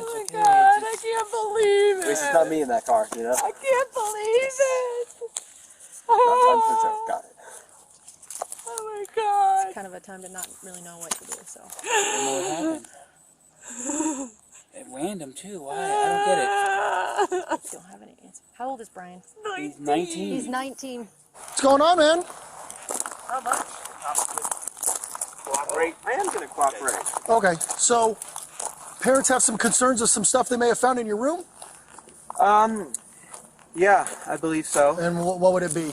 Oh my God, I can't believe it. At least it's not me in that car, you know? I can't believe it. I'm got it. Oh my God. It's kind of a time to not really know what to do, so. I don't know what happened. At random, too. Why? I don't get it. I don't have any answer. How old is Brian? He's 19. He's 19. What's going on, man? How much? Cooperate. I am going to cooperate. Okay, so parents have some concerns of some stuff they may have found in your room? Yeah, I believe so. And what would it be?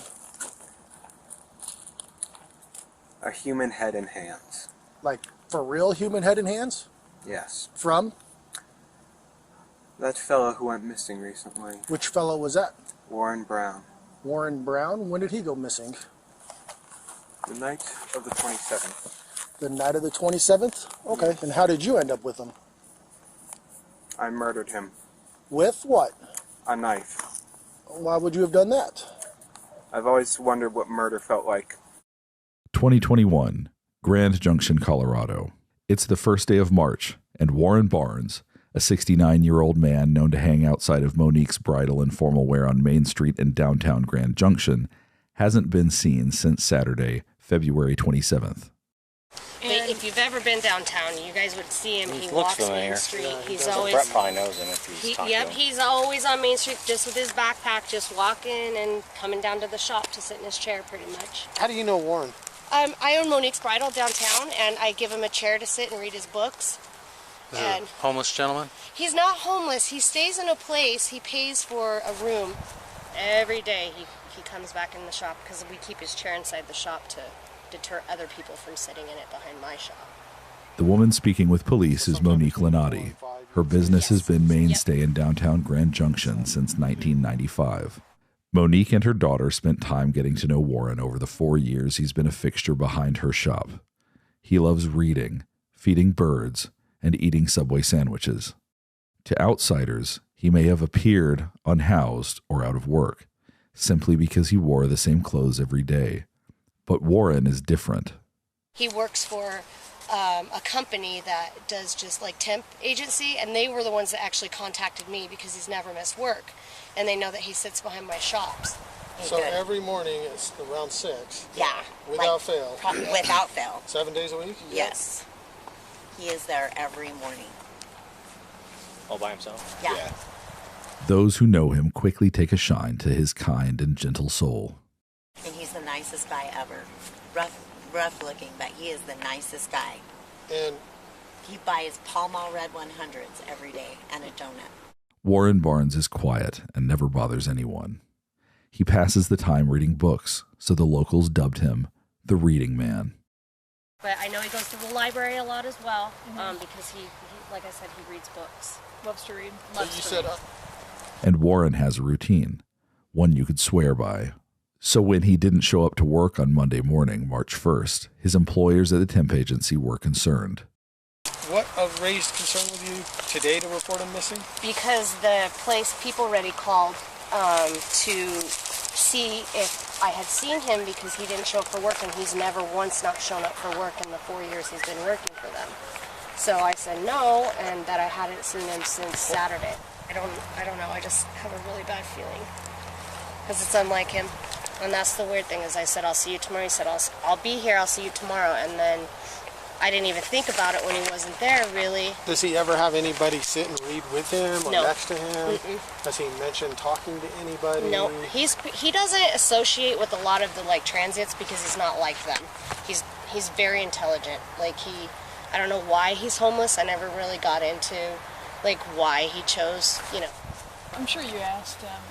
A human head and hands. Like, for real human head and hands? Yes. From? That fellow who went missing recently. Which fellow was that? Warren Brown. Warren Brown? When did he go missing? The night of the 27th. The night of the 27th? Okay, and how did you end up with him? I murdered him. With what? A knife. Why would you have done that? I've always wondered what murder felt like. 2021, Grand Junction, Colorado. It's the first day of March, and Warren Barnes, a 69-year-old man known to hang outside of Monique's Bridal and Formal Wear on Main Street in downtown Grand Junction, hasn't been seen since Saturday, February 27th. But if you've ever been downtown, you guys would see him. He walks Main Street. Yeah, he's always. Brett probably knows him if he's talking to him. He's always on Main Street, just with his backpack, just walking and coming down to the shop to sit in his chair, pretty much. How do you know Warren? I own Monique's Bridal downtown, and I give him a chair to sit and read his books. Is he a homeless gentleman? He's not homeless. He stays in a place. He pays for a room every day. He comes back in the shop because we keep his chair inside the shop to deter other people from sitting in it behind my shop. The woman speaking with police is Monique Lenati. Her business has been mainstay in downtown Grand Junction since 1995. Monique and her daughter spent time getting to know Warren over the 4 years he's been a fixture behind her shop. He loves reading, feeding birds, and eating Subway sandwiches. To outsiders, he may have appeared unhoused or out of work, simply because he wore the same clothes every day. But Warren is different. He works for a company that does just like temp agency, and they were the ones that actually contacted me because he's never missed work, and they know that he sits behind my shops. So every morning it's around 6? Yeah. Without fail? Without fail. 7 days a week? Yes. He is there every morning. All by himself? Yeah. Those who know him quickly take a shine to his kind and gentle soul. And he's the nicest guy ever. Rough looking, but he is the nicest guy. And he buys Pall Mall Red 100s every day and a donut. Warren Barnes is quiet and never bothers anyone. He passes the time reading books, so the locals dubbed him the Reading Man. But I know he goes to the library a lot as well, because he, like I said, he reads books. Loves to read. And Warren has a routine, one you could swear by. So when he didn't show up to work on Monday morning, March 1st, his employers at the temp agency were concerned. what raised concern with you today to report him missing? Because the place People Ready called to see if I had seen him because he didn't show up for work, and he's never once not shown up for work in the 4 years he's been working for them. So I said no, and that I hadn't seen him since Saturday. I don't know, I just have a really bad feeling because it's unlike him. And that's the weird thing is I said, I'll see you tomorrow. He said, I'll be here, I'll see you tomorrow. And then I didn't even think about it when he wasn't there, really. Does he ever have anybody sit and read with him or No. next to him? Mm-mm. Does he mention talking to anybody? No, he doesn't associate with a lot of the transients because he's not like them. He's very intelligent. I don't know why he's homeless. I never really got into why he chose, I'm sure you asked him.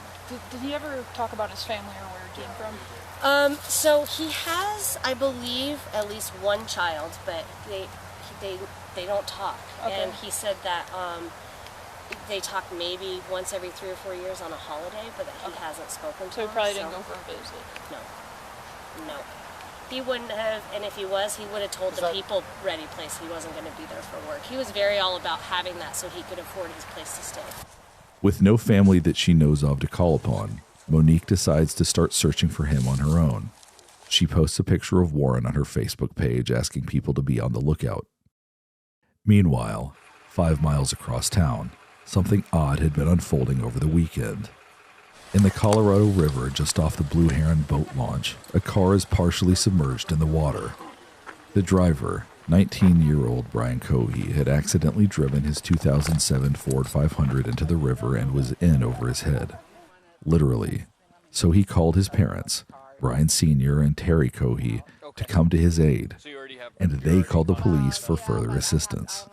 Did he ever talk about his family or where he came from? So he has, I believe, at least one child, but they don't talk. Okay. And he said that they talk maybe once every 3 or 4 years on a holiday, but that he hasn't spoken to So he him, probably didn't go for a visit. No. He wouldn't have, and if he was, he would have told the People Ready place he wasn't going to be there for work. He was very all about having that so he could afford his place to stay. With no family that she knows of to call upon, Monique decides to start searching for him on her own. She posts a picture of Warren on her Facebook page asking people to be on the lookout. Meanwhile, 5 miles across town, Something odd had been unfolding over the weekend. In the Colorado River just off the Blue Heron boat launch, a car is partially submerged in the water. The driver, 19-year-old Brian Cohey, had accidentally driven his 2007 Ford 500 into the river and was in over his head. Literally. So he called his parents, Brian Sr. and Terry Cohey, to come to his aid, and they called the police for further assistance.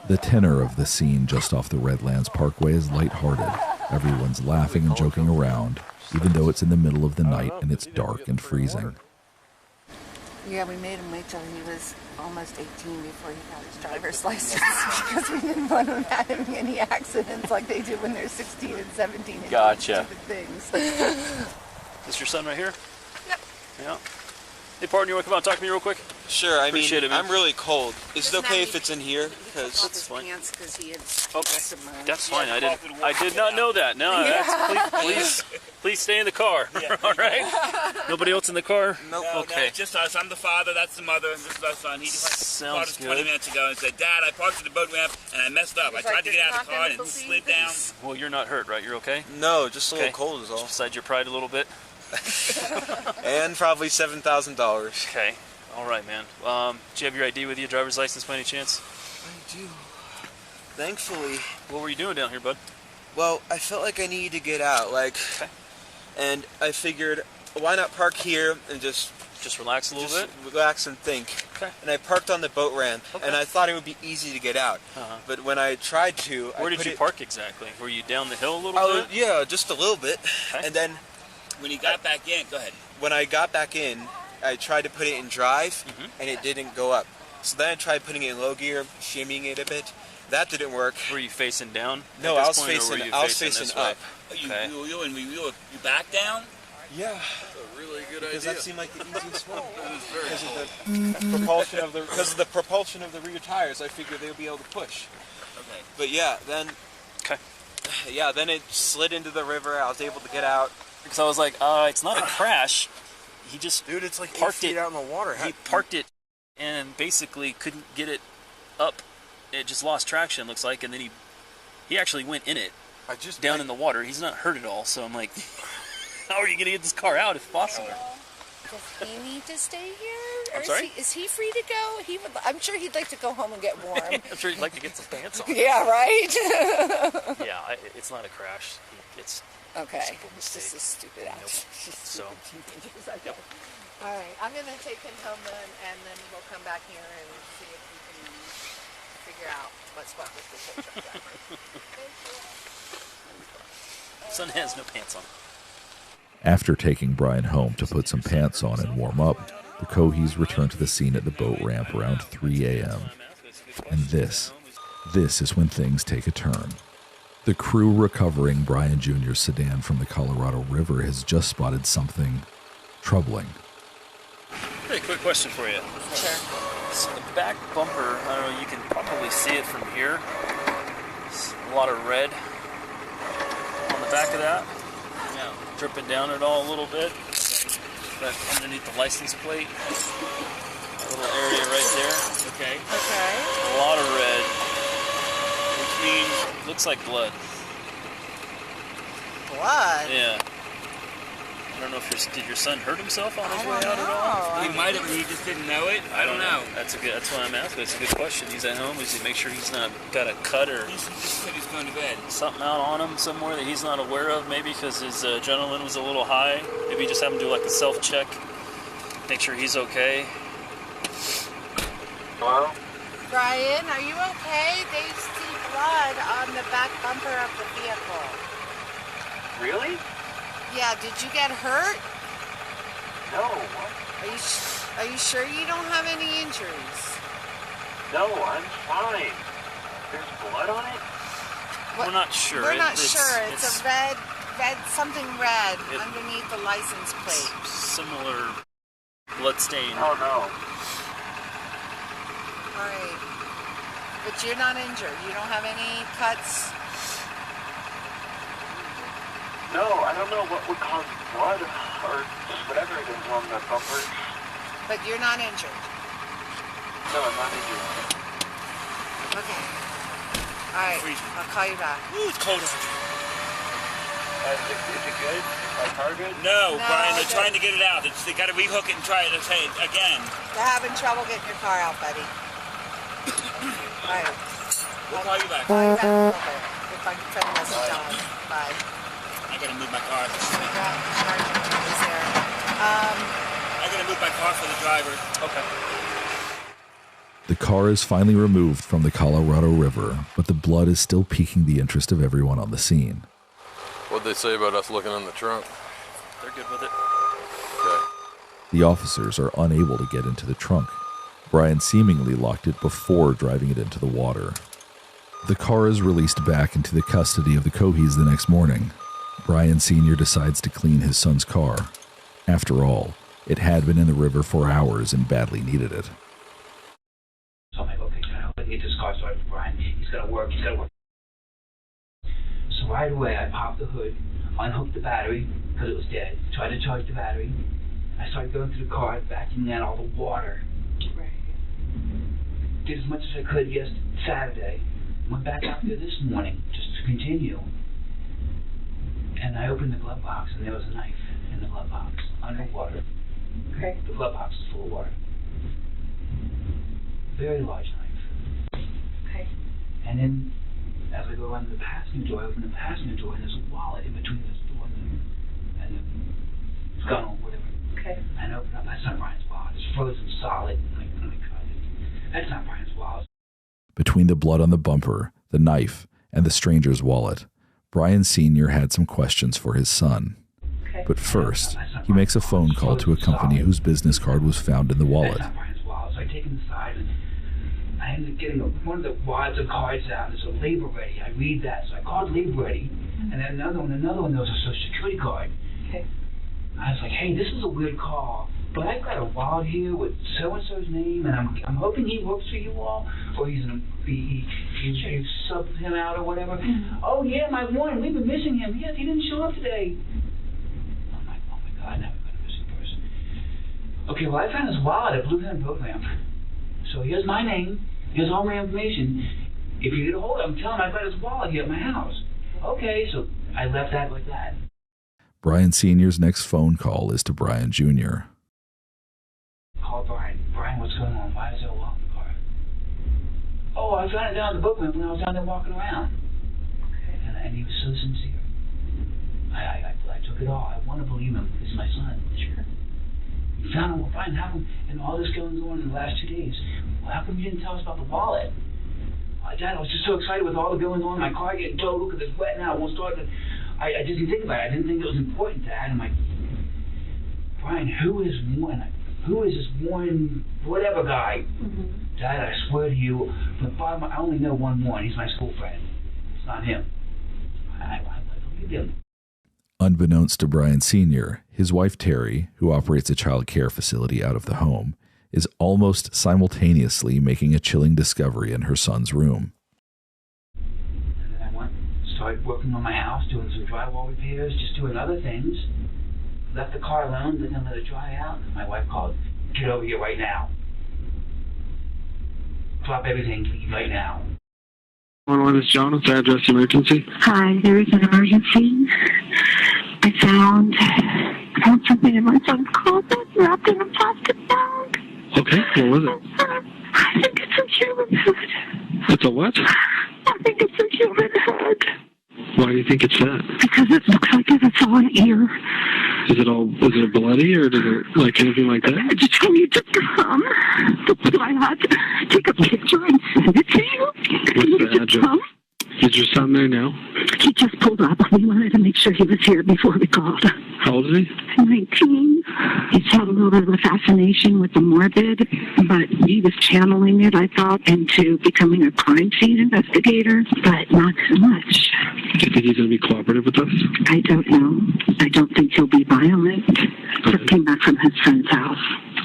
The tenor of the scene just off the Redlands Parkway is lighthearted. Everyone's laughing and joking around, even though it's in the middle of the night and it's dark and freezing. Yeah, we made him wait till he was almost 18 before he got his driver's license because we didn't want him having any accidents like they do when they're 16 and 17 and Gotcha. doing stupid things. Is this your son right here? Yep. Yeah. Hey, partner, you want to come out and talk to me real quick? Sure. Appreciate it, man. I'm really cold. Is it okay if it's in here? Because that's fine. He had That's fine. I did not know that. No, that's, please stay in the car. All right. Nobody else in the car? Nope. No, Okay. no, just us. I'm the father. That's the mother. And this is our son. He just called us 20 good. minutes ago and said, "Dad, I parked at the boat ramp and I messed up. I tried to get out of the car and it slid down." Well, you're not hurt, right? You're okay? No, just a little cold is all. Just beside your pride a little bit. And probably $7,000. Okay. All right, man. Do you have your ID with you, driver's license by any chance? I do. Thankfully. What were you doing down here, bud? Well, I felt like I needed to get out, and I figured, why not park here and just relax a little bit? Relax and think. Okay. And I parked on the boat ramp, and I thought it would be easy to get out. But when I tried to, Where did you park exactly? Were you down the hill a little bit? Yeah, just a little bit. And then when you got back in, go ahead. When I got back in, I tried to put it in drive, and it didn't go up. So then I tried putting it in low gear, shimmying it a bit. That didn't work. Were you facing down? No, I was facing up. You back down? Yeah. That's a really good idea. Because that seemed like the easiest one. Because of the propulsion of the rear tires, I figured they would be able to push. Okay. But yeah, then. Okay. Yeah, then it slid into the river. I was able to get out. Because I was like, it's not a crash. He just it's like parked 8 feet out in the water. He parked it and basically couldn't get it up. It just lost traction, looks like, and then he actually went in it. Down in the water. He's not hurt at all, so I'm like, how are you going to get this car out if possible? Does he need to stay here? I'm sorry? Is he free to go? I'm sure he'd like to go home and get warm. I'm sure he'd like to get some pants on. Yeah, right? Yeah, it's not a crash. It's okay. a simple It's mistake. just a stupid accident. So, Yep. All right, I'm going to take him home then, and then we'll come back here and see if we can figure out what's what with the tow truck driver. son has no pants on. After taking Brian home to put some pants on and warm up, the Coheys returned to the scene at the boat ramp around 3 a.m. And this is when things take a turn. The crew recovering Brian Jr.'s sedan from the Colorado River has just spotted something troubling. Hey, quick question for you. Sure. So the back bumper, I don't know, you can probably see it from here. There's a lot of red on the back of that. Yeah. Dripping down it all a little bit. But underneath the license plate, a little area right there. Okay. Okay. A lot of red, which means looks like blood. Blood? Yeah. I don't know if did your son hurt himself on his way out at all? He might have, he just didn't know it. I don't know. That's why I'm asking. It's a good question. He's at home. Is he make sure he's not got a cut or He just said he's going to bed. something out on him somewhere that he's not aware of? Maybe because his adrenaline was a little high. Maybe he just have him do like a self check, make sure he's okay. Hello? Brian, are you okay? They see blood on the back bumper of the vehicle. Really? Yeah, did you get hurt? No. What? Are you sure you don't have any injuries? No, I'm fine. There's blood on it? We're not sure. We're not sure. It's a red, something red It- underneath the license plate. similar blood stain. Oh, no. All right. But you're not injured. You don't have any cuts. No, I don't know what would cause blood or whatever it is on the bumper. But you're not injured. No, I'm not injured. Okay. All right, I'll call you back. Ooh, it's cold. Is it good? My car good? No, No, Brian, they're okay. trying to get it out. They got to rehook it and try it again. They're having trouble getting your car out, buddy. All right. We'll call you back. Call you back in a little bit. If I can send a message on. Bye. I got to move my car. Sergeant is there. I got to move my car for the driver. Okay. The car is finally removed from the Colorado River, but the blood is still piquing the interest of everyone on the scene. What'd they say about us looking in the trunk? They're good with it. Okay. The officers are unable to get into the trunk. Brian seemingly locked it before driving it into the water. The car is released back into the custody of the Cohees the next morning. Brian Sr. decides to clean his son's car. After all, it had been in the river for hours and badly needed it. So I'm like, okay, I get this car started for Brian. He's got to work. So right away, I popped the hood, unhooked the battery, because it was dead, tried to charge the battery. I started going through the car, vacuuming out all the water. Right. Did as much as I could Saturday. Went back out there this morning, just to continue. And I opened the glove box, and there was a knife in the glove box, underwater. Okay. The glove box is full of water. Very large knife. Okay. And then, as I go around the passenger door, I open the passenger door, and there's a wallet in between this door and the gun or whatever. Okay. And I open up, that's not Brian's wallet. It's frozen solid. Oh my God. That's not Brian's wallet. Between the blood on the bumper, the knife, and the stranger's wallet, Brian Sr. had some questions for his son. Okay. But first, he makes a phone call to a company whose business card was found in the wallet. That's not Brian's wallet. So I take him aside, and I ended up getting one of the wads of cards out. There's a label ready. I read that. So I called label ready, and then another one, there was a social security card. Okay. I was like, hey, this is a weird call, but I've got a wallet here with so-and-so's name, and I'm hoping he works for you all, or you subbed him out or whatever. Oh, yeah, my one, we've been missing him. Yes, he didn't show up today. I'm like, oh, my God, now we've got a missing person. Okay, well, I found his wallet at Blue Pen Program. So here's my name. Here's all my information. If you get a hold of him, tell him I've got his wallet here at my house. Okay, so I left that like that. Brian Sr.'s next phone call is to Brian Jr. Call Brian. Brian, what's going on? Why is there a wallet in the car? Oh, I found it down at the book ramp when I was down there walking around. Okay. And he was so sincere. I took it all. I want to believe him. He's my son. Sure. You found him. Well, Brian, how come, and all this going on in the last 2 days, well, how come you didn't tell us about the wallet? Dad, I was just so excited with all the going on. My car getting towed. Look, it's wet now. It won't start. I didn't think about it. I didn't think it was important, Dad. I'm like, Brian, who is this Warren, whatever guy? Mm-hmm. Dad, I swear to you, from the bottom, I only know one Warren. He's my school friend. It's not him. I believe him. Unbeknownst to Brian Sr., his wife Terry, who operates a child care facility out of the home, is almost simultaneously making a chilling discovery in her son's room. And then I started working on my house, doing some drywall repairs, just doing other things. Left the car alone, didn't let it dry out. My wife called, get over here right now. Drop everything, leave right now. 111 is John. What's the address emergency? Hi, there is an emergency. I found something in my son's closet wrapped in a plastic bag. Okay, what was it? I think it's a human head. It's a what? I think it's a human head. Why do you think it's that? Because it looks like it's all an ear. Is it bloody or does it like anything like that? I just told you to come. That's why I had to take a picture and send it to you. What's the address? Is your son there now? He just pulled up. We wanted to make sure he was here before we called. How old is he? 19. He's had a little bit of a fascination with the morbid, but he was channeling it, I thought, into becoming a crime scene investigator, but not so much. Do you think he's going to be cooperative with us? I don't know. I don't think he'll be violent. Just came back from his friend's house.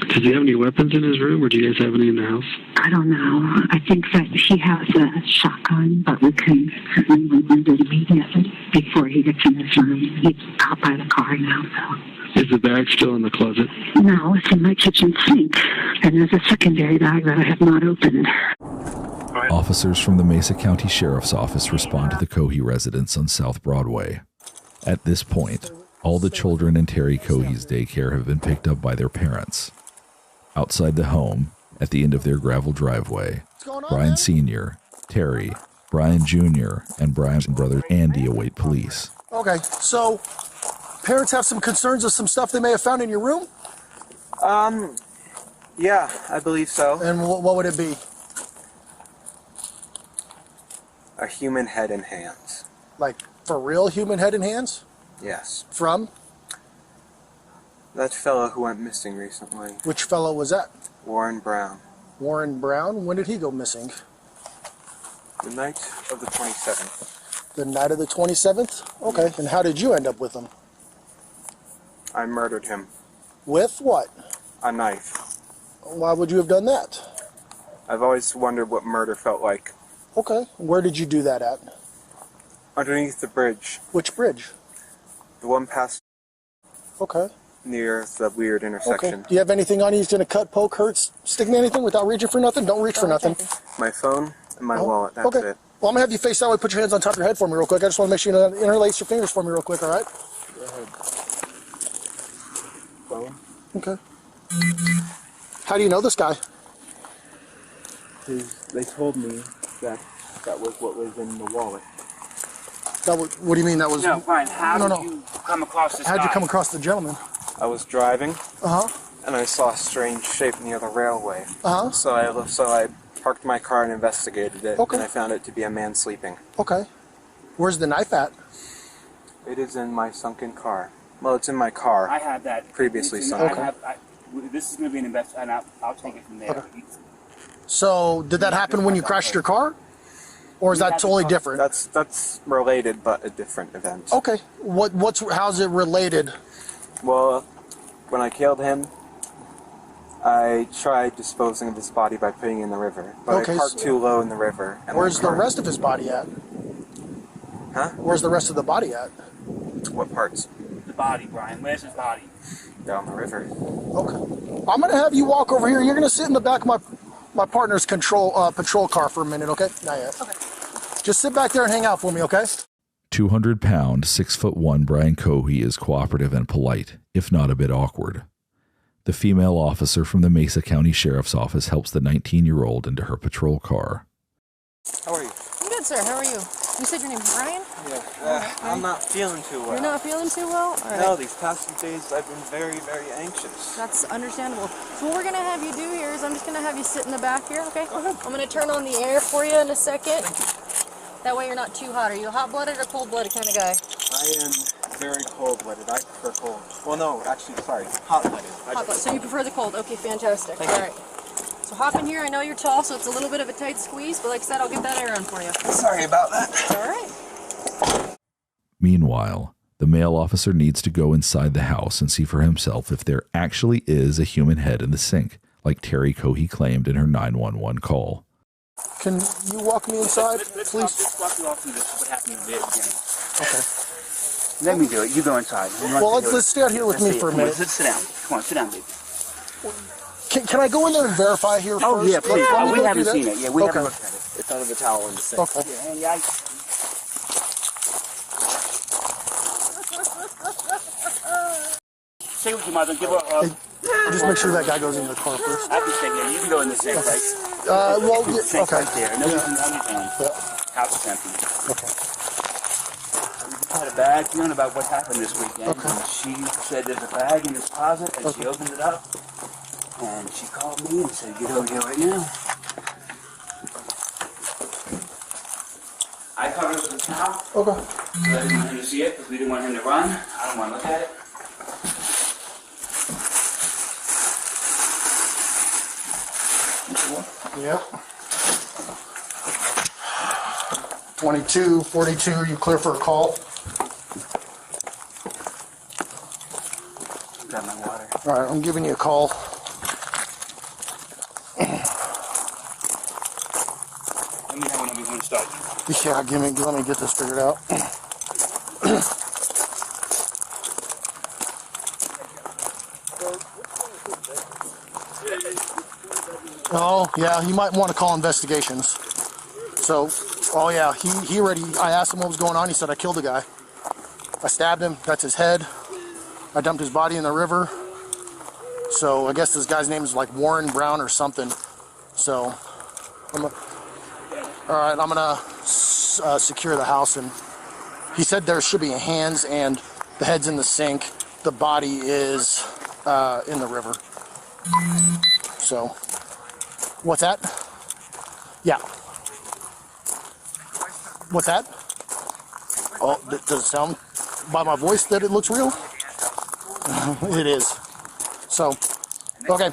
Does he have any weapons in his room, or do you guys have any in the house? I don't know. I think that he has a shotgun, but we can certainly remove it immediately before he gets in his room. He's out by the car now, so. Is the bag still in the closet? No, it's in my kitchen sink. And there's a secondary bag that I have not opened. All Officers from the Mesa County Sheriff's Office respond to the Cohey residence on South Broadway. At this point, all the children in Terry Cohey's daycare have been picked up by their parents. Outside the home, at the end of their gravel driveway, Brian Sr., Terry, Brian Jr., and Brian's brother Andy await police. Okay, so parents have some concerns of some stuff they may have found in your room? Yeah, I believe so. And what would it be? A human head and hands. Like, for real human head and hands? Yes. From? That fellow who went missing recently. Which fellow was that? Warren Brown. Warren Brown? When did he go missing? The night of the 27th. The night of the 27th? Okay, and how did you end up with him? I murdered him. With what? A knife. Why would you have done that? I've always wondered what murder felt like. Okay, where did you do that at? Underneath the bridge. Which bridge? The one past Okay. near the weird intersection. Okay. Do you have anything on you? He's going to cut, poke, hurt, stick me anything without reaching for nothing? Don't reach for nothing. My phone and my wallet, that's okay. it. Well, I'm going to have you face that way. Put your hands on top of your head for me real quick. I just want to make sure you interlace your fingers for me real quick, all right? Go ahead. Phone? Okay. How do you know this guy? They told me that was what was in the wallet. What do you mean that was? No, Brian, how no, did you come across this How'd guy? you come across the gentleman? I was driving, Uh-huh. and I saw a strange shape near the railway. Uh-huh. So I parked my car and investigated it, Okay. and I found it to be a man sleeping. Okay. Where's the knife at? It is in my sunken car. Well, it's in my car. I have that previously I sunken. have, this is going to be an invest, and I'll take it from there. Okay. So, did that happen when you crashed your car? Or is that totally different? That's related, but a different event. Okay. How's it related? Well, when I killed him, I tried disposing of his body by putting it in the river. But Okay, I parked too low in the river. And Where's the rest of his body at? Huh? Where's the rest of the body at? What parts? The body, Brian. Where's his body? Down the river. Okay. I'm gonna have you walk over here. You're gonna sit in the back of my partner's patrol car for a minute, okay? Not yet. Okay. Just sit back there and hang out for me, okay? 200-pound, 6'1" Brian Cohey is cooperative and polite, if not a bit awkward. The female officer from the Mesa County Sheriff's Office helps the 19-year-old into her patrol car. How are you? I'm good, sir. How are you? You said your name's Brian? Yeah. I'm not feeling too well. You're not feeling too well? All right. No, these past few days I've been very, very anxious. That's understandable. So what we're going to have you do here is I'm just going to have you sit in the back here, okay? I'm going to turn on the air for you in a second. That way you're not too hot. Are you a hot-blooded or cold-blooded kind of guy? I am very cold-blooded. I prefer cold. Well, no, actually, sorry, hot-blooded. Hot-blooded. So you prefer the cold. Okay, fantastic. Thank All you. right. So hop in here. I know you're tall, so it's a little bit of a tight squeeze, but like I said, I'll get that air on for you. Sorry about that. All right. Meanwhile, the male officer needs to go inside the house and see for himself if there actually is a human head in the sink, like Terry Cohey claimed in her 911 call. Can you walk me inside, please? Let's walk you all through this, what happened in the beginning. Okay. Let me do it. You go inside. Well, let's stay out here with me for a minute. Sit down. Come on, sit down, baby. Can I go in there and verify here first? Oh, yeah, please. Let me We go haven't through seen that. it. Yeah, we haven't Okay. looked at it. It's under the towel in the sink. Okay. Yeah, stay with your mother. Give her Just make sure that guy goes in the car first. I can stay here. You can go in the sink, right? Well, The sink okay. right there. No, Yeah. House is empty. Okay. We had a bag feeling about what happened this weekend. Okay. And she said there's a bag in this closet, and she opened it up, and she called me and said, get over here right now. I covered it with a towel. Okay. I didn't want him to see it because we didn't want him to run. I don't want to look at it. Yep. 22, 42, you clear for a call? Got my water. All right, I'm giving you a call. Let me know when we want to start. Yeah, let me get this figured out. Oh, yeah, you might want to call investigations. So, oh yeah, he already, I asked him what was going on. He said, I killed a guy. I stabbed him. That's his head. I dumped his body in the river. So I guess this guy's name is like Warren Brown or something. So, all right, I'm gonna secure the house. And he said there should be hands and the head's in the sink. The body is in the river. So, what's that? Yeah. What's that? Oh, does it sound by my voice that it looks real? It is. So, okay.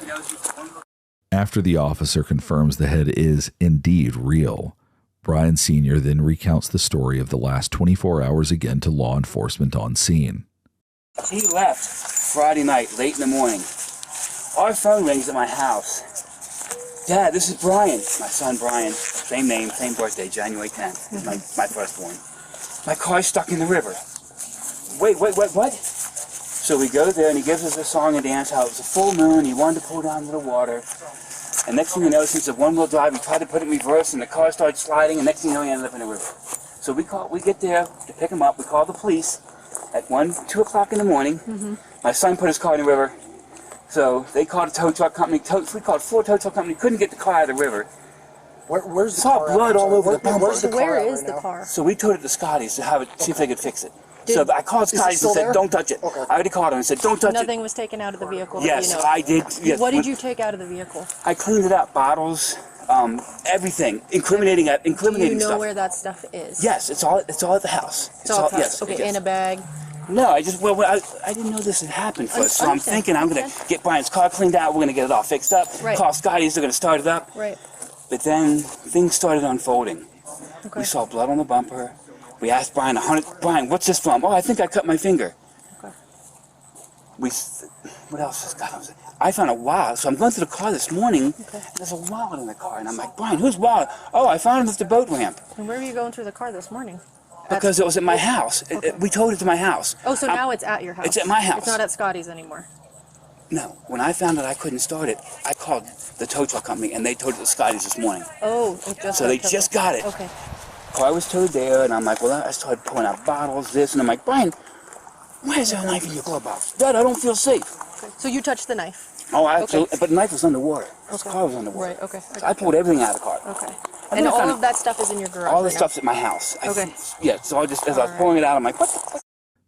After the officer confirms the head is indeed real, Brian Sr. then recounts the story of the last 24 hours again to law enforcement on scene. He left Friday night, late in the morning. Our phone rings at my house. Dad, this is Brian. My son Brian. Same name, same birthday, January 10th. My firstborn. My car's stuck in the river. Wait, what? So we go there and he gives us a song and dance how it was a full moon, he wanted to pull down to the water. And next thing you know, since the one-wheel drive, we tried to put it in reverse and the car started sliding and next thing you know, he ended up in the river. So we get there to pick him up, we call the police at 2 o'clock in the morning. My son put his car in the river. So they called a tow truck company. We called 4 tow truck companies, couldn't get the car out of the river. Where's the car? Saw blood all over the bumper. Where is the car? So we towed it to Scotty's to have it, see if they could fix it. So I called Scotty's and said, don't touch it. Okay. I already called him and said, don't touch it. Nothing was taken out of the vehicle. Yes, you know. I did. Yes. What did you take out of the vehicle? I cleaned it up, bottles, everything, incriminating Do you know stuff. where that stuff is? Yes, it's all at the house. It's all at the house. Yes, Okay, yes. in a bag. No, I didn't know this had happened first, so I'm thinking I'm going to get Brian's car cleaned out, we're going to get it all fixed up, call Scotty's, they're going to start it up. Right. But then things started unfolding. Okay. We saw blood on the bumper. We asked Brian, Brian, what's this from? Oh, I think I cut my finger. Okay. What else has got on? I found a wallet, so I'm going through the car this morning, and there's a wallet in the car, and I'm like, Brian, whose wallet? Oh, I found it at the boat ramp. And where were you going through the car this morning? Because it was at my house. Okay. We towed it to my house. Oh, so now it's at your house. It's at my house. It's not at Scotty's anymore. No. When I found out I couldn't start it, I called the tow truck company, and they towed it to Scotty's this morning. Oh, it just so they just got it. Okay. Car was towed there, and I'm like, well, I started pulling out bottles, this, and I'm like, Brian, why is there a knife in your glove box? Dad, I don't feel safe. Okay. So you touched the knife? Oh, absolutely. But the knife was underwater. The car was underwater. Right, okay. So I pulled everything out of the car. Okay. And all of that stuff is in your garage? All the stuff's at my house. Okay. Yeah, so as I was pulling it out, I'm like, what the fuck?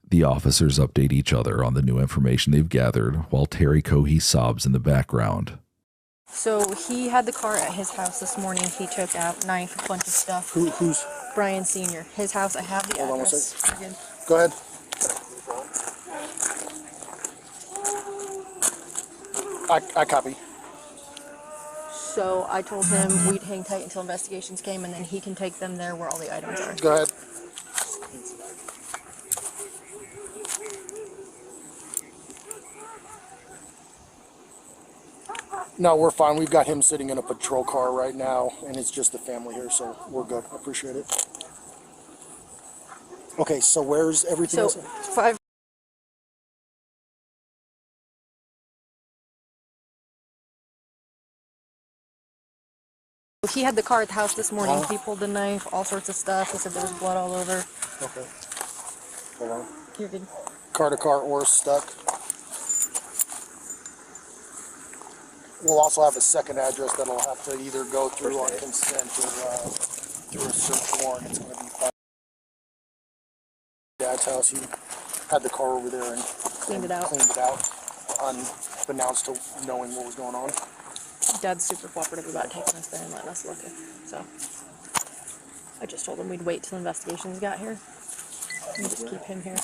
The officers update each other on the new information they've gathered while Terry Cohey sobs in the background. So he had the car at his house this morning. He took out knife, a bunch of stuff. Who's? Brian Sr. His house. I have the Hold address. on 1 second. Go ahead. I copy. So I told him we'd hang tight until investigations came, and then he can take them there where all the items are. Go ahead. No, we're fine. We've got him sitting in a patrol car right now, and it's just the family here, so we're good. I appreciate it. Okay, so where's everything else? 5. He had the car at the house this morning. He pulled the knife, all sorts of stuff. He said there was blood all over. Okay. Hold on. You're good. Car-to-car or stuck. We'll also have a second address that'll have to either go through on consent or through a search warrant. It's going to be Dad's house. He had the car over there and cleaned it out, unbeknownst to knowing what was going on. Dad's super cooperative about taking us there and letting us look at. So I just told him we'd wait till investigations got here and just keep him here.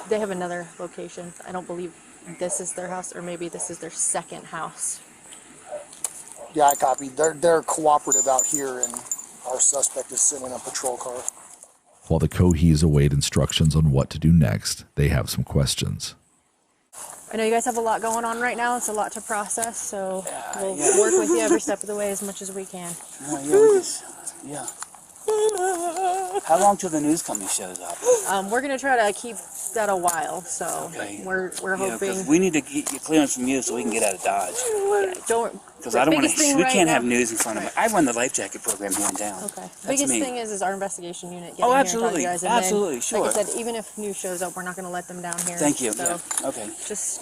They have another location. I don't believe this is their house, or maybe this is their second house. Yeah, I copied. They're cooperative out here, and our suspect is sitting in a patrol car. While the Coheys await instructions on what to do next, they have some questions. I know you guys have a lot going on right now. It's a lot to process, so we'll work with you every step of the way as much as we can. Yeah. How long till the news company shows up? We're going to try to keep looked at a while, so we're Yeah, 'cause hoping. we need to get clearance from you so we can get out of Dodge. Don't. Because I don't want biggest to. thing We right can't now- have news in front of me. I run the life jacket program here in town. Okay. That's Biggest me. thing is our investigation unit. Oh, getting absolutely. Here and talking to you guys, and Absolutely, then, sure. Like I said, even if news shows up, we're not going to let them down here. Thank you. So Yeah. Okay. just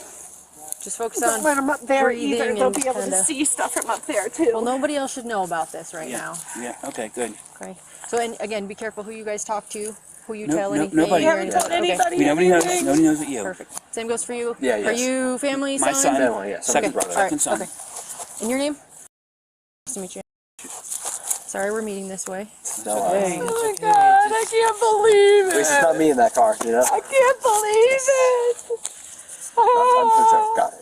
focus Don't on let 'em up there breathing either. They'll and be able to kinda- see stuff from up there too. Well, nobody else should know about this right now. Yeah. Okay. Good. Okay. So, and again, be careful who you guys talk to, who you No- tell no- anything. nobody. or We haven't anything. told anybody Nobody knows- anything. nobody knows but you. Perfect. Same goes for you. Yeah, Are yes. you family, My son. son? Yeah. Second brother. All right. Second son. Okay. And your name? Nice to meet you. Sorry, we're meeting this way. No, Okay. Oh my God, I can't believe At least it. it's not me in that car, you know? I can't believe it. I'm Oh, got it.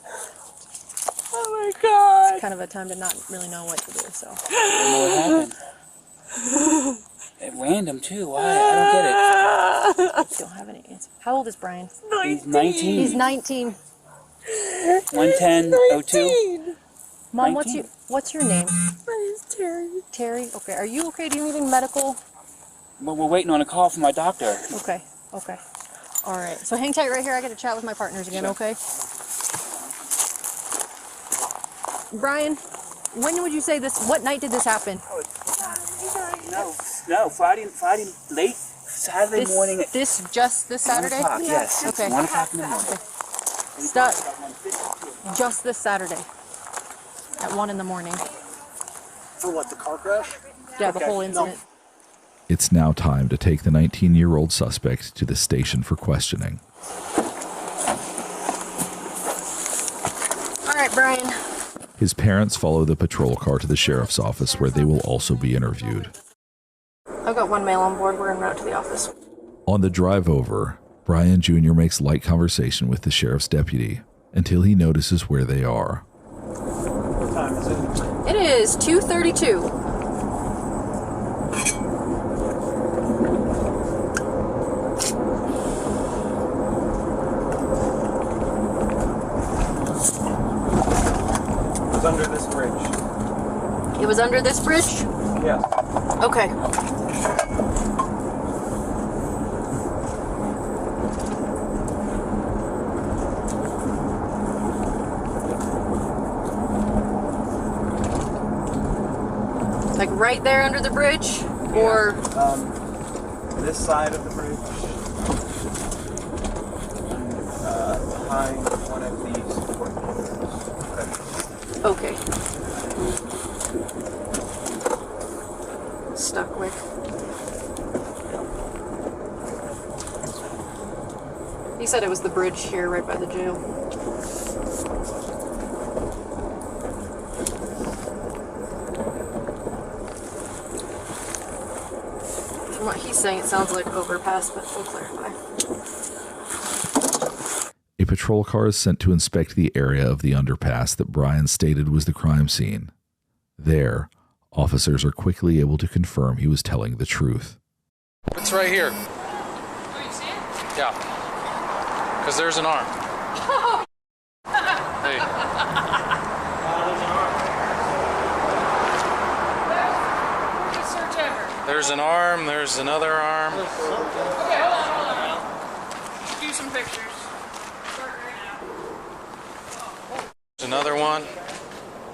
oh my God. It's kind of a time to not really know what to do, so. I don't know what happened. At random too. Why? I don't get it. Don't have any answer. How old is Brian? He's 19. He's 19. 110-02. Mom, 19. what's your name? My name's Terry. Terry. Okay. Are you okay? Do you need anything medical? Well, we're waiting on a call from my doctor. Okay. Okay. All right. So hang tight right here. I got to chat with my partners again. Sure. Okay. Brian, when would you say this? What night did this happen? No, Friday late Saturday morning at This Saturday? 1 o'clock, yes. Okay. 1 o'clock in the morning. Start just this Saturday at 1 in the morning. For what, the car crash? Yeah, the whole incident. It's now time to take the 19-year-old suspect to the station for questioning. All right, Brian. His parents follow the patrol car to the sheriff's office where they will also be interviewed. I've got one male on board. We're en route to the office. On the drive over, Brian Jr. makes light conversation with the sheriff's deputy until he notices where they are. What time is it? It is 2:32. It was under this bridge. It was under this bridge? Yes. Okay. Like right there under the bridge? Or This side of the bridge. Behind one of these support pillars. okay. Stuck with. He said it was the bridge here right by the jail. From what he's saying, it sounds like overpass, but we'll clarify. A patrol car is sent to inspect the area of the underpass that Brian stated was the crime scene. There, officers are quickly able to confirm he was telling the truth. It's right here. Oh, you see it? Yeah. Because there's an arm. Hey. Good search ever. There's an arm, there's another arm. Okay, hold on. Do some pictures. Start right now. There's another one.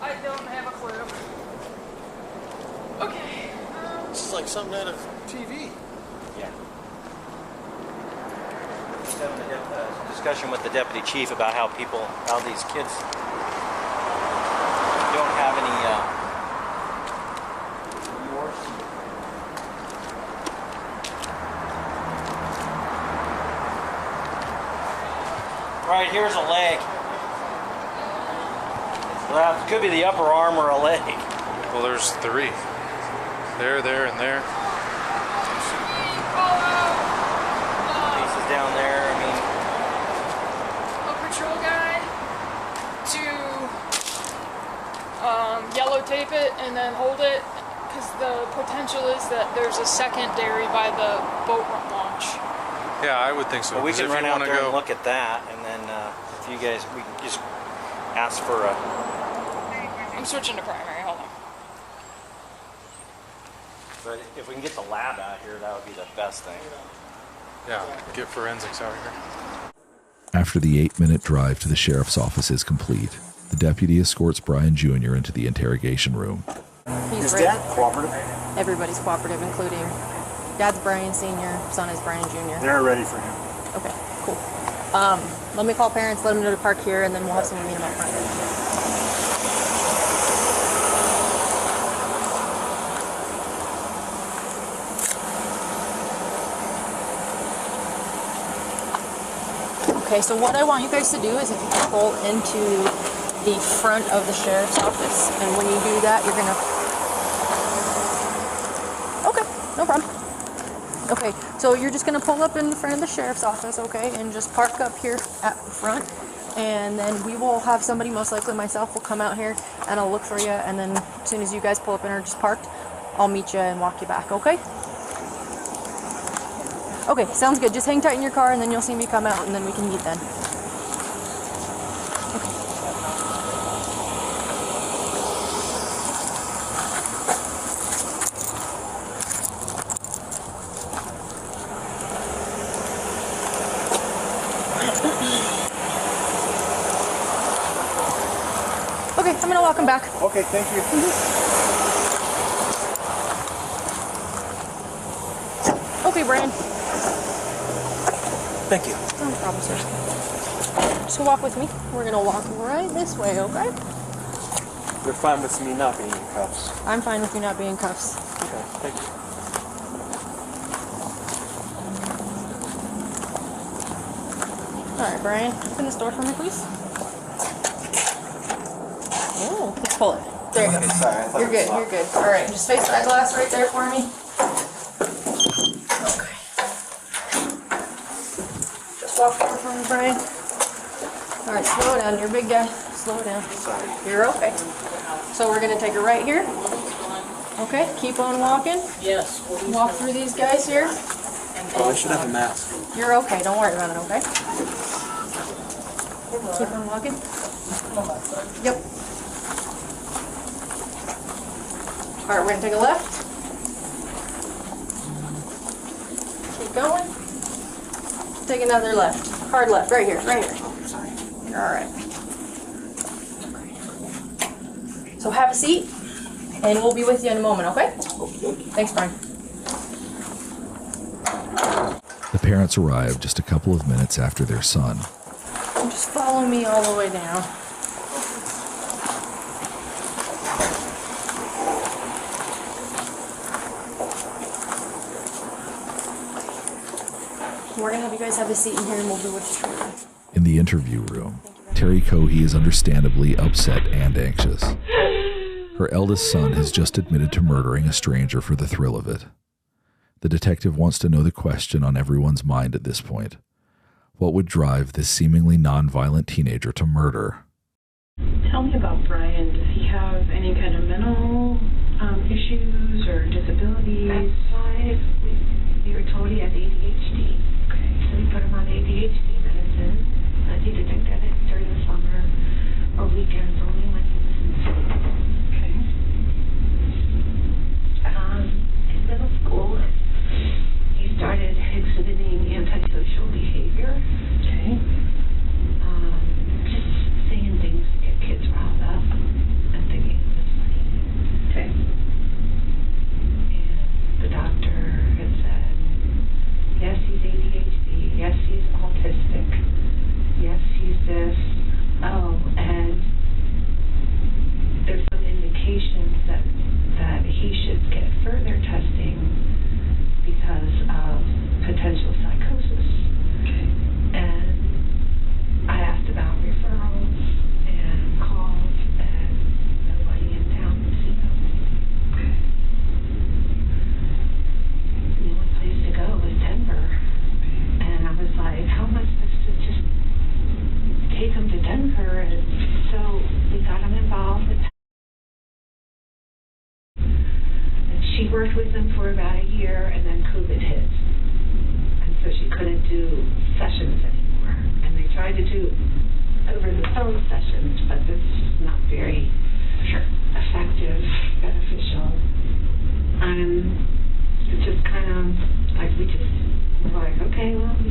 I don't have a clue. Okay. This is like something out of TV. Yeah. Just having a discussion with the deputy chief about how these kids don't have any remorse. Right, here's a leg. Well, it could be the upper arm or a leg. Well, there's three. There, and there. Pieces down there, I mean. A patrol guy to yellow tape it and then hold it, because the potential is that there's a secondary by the boat launch. Yeah, I would think so. Well, we 'cause can if run you out wanna there go, and look at that, and then if you guys, we can just ask for a. I'm switching to primary, hold on. But if we can get the lab out here, that would be the best thing. Yeah, get forensics out here. After the 8-minute drive to the sheriff's office is complete, the deputy escorts Brian Jr. into the interrogation room. Is Dad cooperative? Everybody's cooperative, including Dad's Brian Sr., son is Brian Jr. They're ready for him. Okay, cool. Let me call parents, let them know to park here, and then we'll have someone meet them up front. Okay, so what I want you guys to do is if you can pull into the front of the sheriff's office, and when you do that, you're gonna... Okay, no problem. Okay, so you're just gonna pull up in the front of the sheriff's office, okay, and just park up here at the front, and then we will have somebody, most likely myself, will come out here, and I'll look for you, and then as soon as you guys pull up and are just parked, I'll meet you and walk you back, okay? Okay, sounds good. Just hang tight in your car, and then you'll see me come out, and then we can meet then. Okay, I'm gonna walk him back. Okay, thank you. Okay, Brian. Thank you. No problem, sir. So walk with me. We're gonna walk right this way, okay? You're fine with me not being in cuffs. I'm fine with you not being in cuffs. Okay, thank you. Alright, Brian, open this door for me, please. Oh, let's pull it. There you go. Okay, sorry, I thought You're it was good, locked. you're good. Alright, just face that glass right there for me. Okay. Just walk over for me, Brian. Alright, slow down. You're a big guy. Slow down. Sorry. You're okay. So we're gonna take it right here. Okay, keep on walking. Yes. Walk through these guys here. Oh, I should have a mask. You're okay. Don't worry about it, okay? Keep on walking. Yep. Alright, we're gonna take a left. Keep going. Take another left. Hard left. Right here. Right here. Sorry. You're alright. So have a seat, and we'll be with you in a moment, okay? Thanks, Brian. The parents arrive just a couple of minutes after their son. Just follow me all the way down. We're gonna have you guys have a seat in here, and we'll do what's true. In the interview room, Terry Cohey is understandably upset and anxious. Her eldest son has just admitted to murdering a stranger for the thrill of it. The detective wants to know the question on everyone's mind at this point. What would drive this seemingly non-violent teenager to murder? Tell me about Brian. Does he have any kind of mental issues or disabilities? That's why we were told he has ADHD. Okay. So we put him on ADHD medicine. He detected it during the summer or weekends only when he was in school. Okay. In middle school, he started exhibiting antisocial behavior. Okay. Just saying things to get kids riled up and thinking it was funny. Okay. And the doctor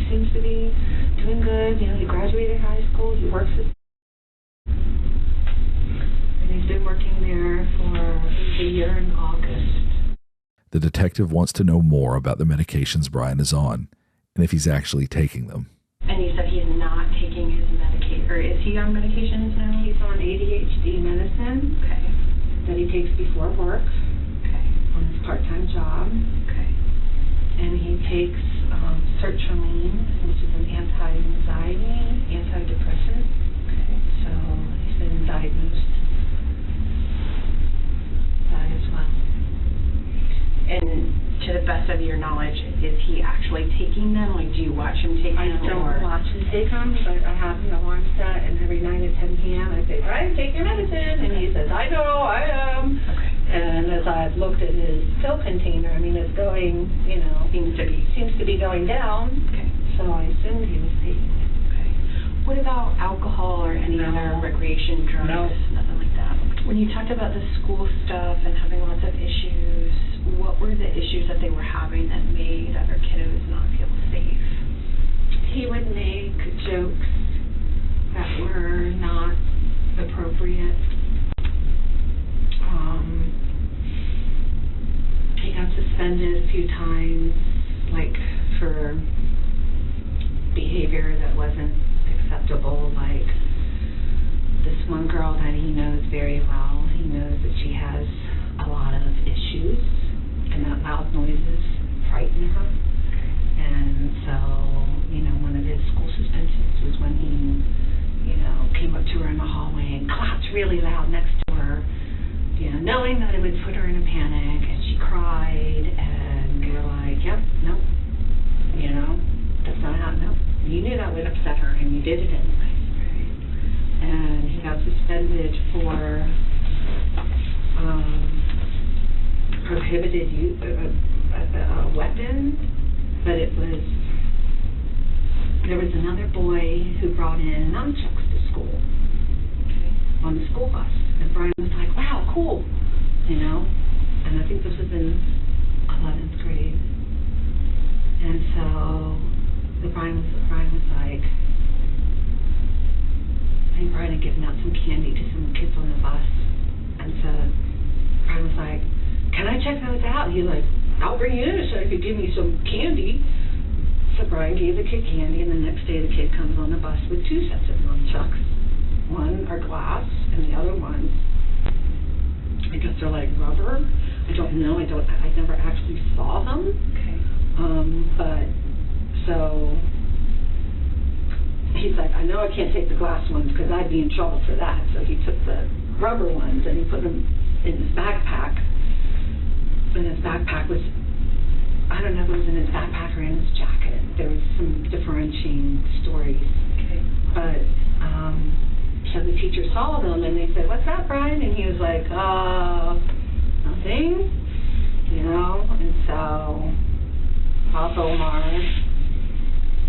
seems to be doing good. You know, he graduated high school. He works at, and he's been working there for a year in August. The detective wants to know more about the medications Brian is on and if he's actually taking them. And you said he's not taking his medication, or is he on medications now? He's on ADHD medicine. Okay. That he takes before work. Okay. On his part-time job. Okay. And he takes sertraline, which is an anti-anxiety, antidepressant. Okay. So he's been diagnosed that as well. And to the best of your knowledge, is he actually taking them? Like, do you watch him take them? I don't watch him take them, but I have an alarm set, and every night at 10 p.m. I say, Brian, take your medicine. And he says, I know, I am. Okay. And as I've looked at his pill container, I mean, it's going, you know, seems to be going down. Okay. So I assumed he was taking it. Okay. What about alcohol or any other recreation drugs? No. Nothing like that. When you talked about the school stuff and having lots of issues, what were the issues that they were having that made other kiddos not feel safe? He would make jokes that were not appropriate. He got suspended a few times, like for behavior that wasn't acceptable, like this one girl that he knows very well. He knows that she has a lot of issues, and that loud noises frighten her. And so, you know, one of his school suspensions was when he, you know, came up to her in the hallway and clapped really loud next to her, you know, knowing that it would put her in a panic, and she cried, and we were like, yep, nope, you know, that's not how, nope. You knew that would upset her, and you did it anyway. And he got suspended for prohibited use a weapon, but there was another boy who brought in nunchucks to school on the school bus, and Brian was like, wow, cool, you know, and I think this was in 11th grade, and so Brian was like, I think Brian had given out some candy to some kids on the bus, and so Brian was like, can I check those out? And he's like, I'll bring you in so you could give me some candy. So Brian gave the kid candy, and the next day the kid comes on the bus with 2 sets of nunchucks. One are glass, and the other ones, I guess they're like rubber. I don't know. I never actually saw them. Okay. But so he's like, I know I can't take the glass ones because I'd be in trouble for that. So he took the rubber ones and he put them in his backpack. And his backpack was, I don't know if it was in his backpack or in his jacket. There was some differentiating stories. Okay. But so the teacher saw them and they said, what's that, Brian? And he was like, nothing, you know. And so Bob Omar,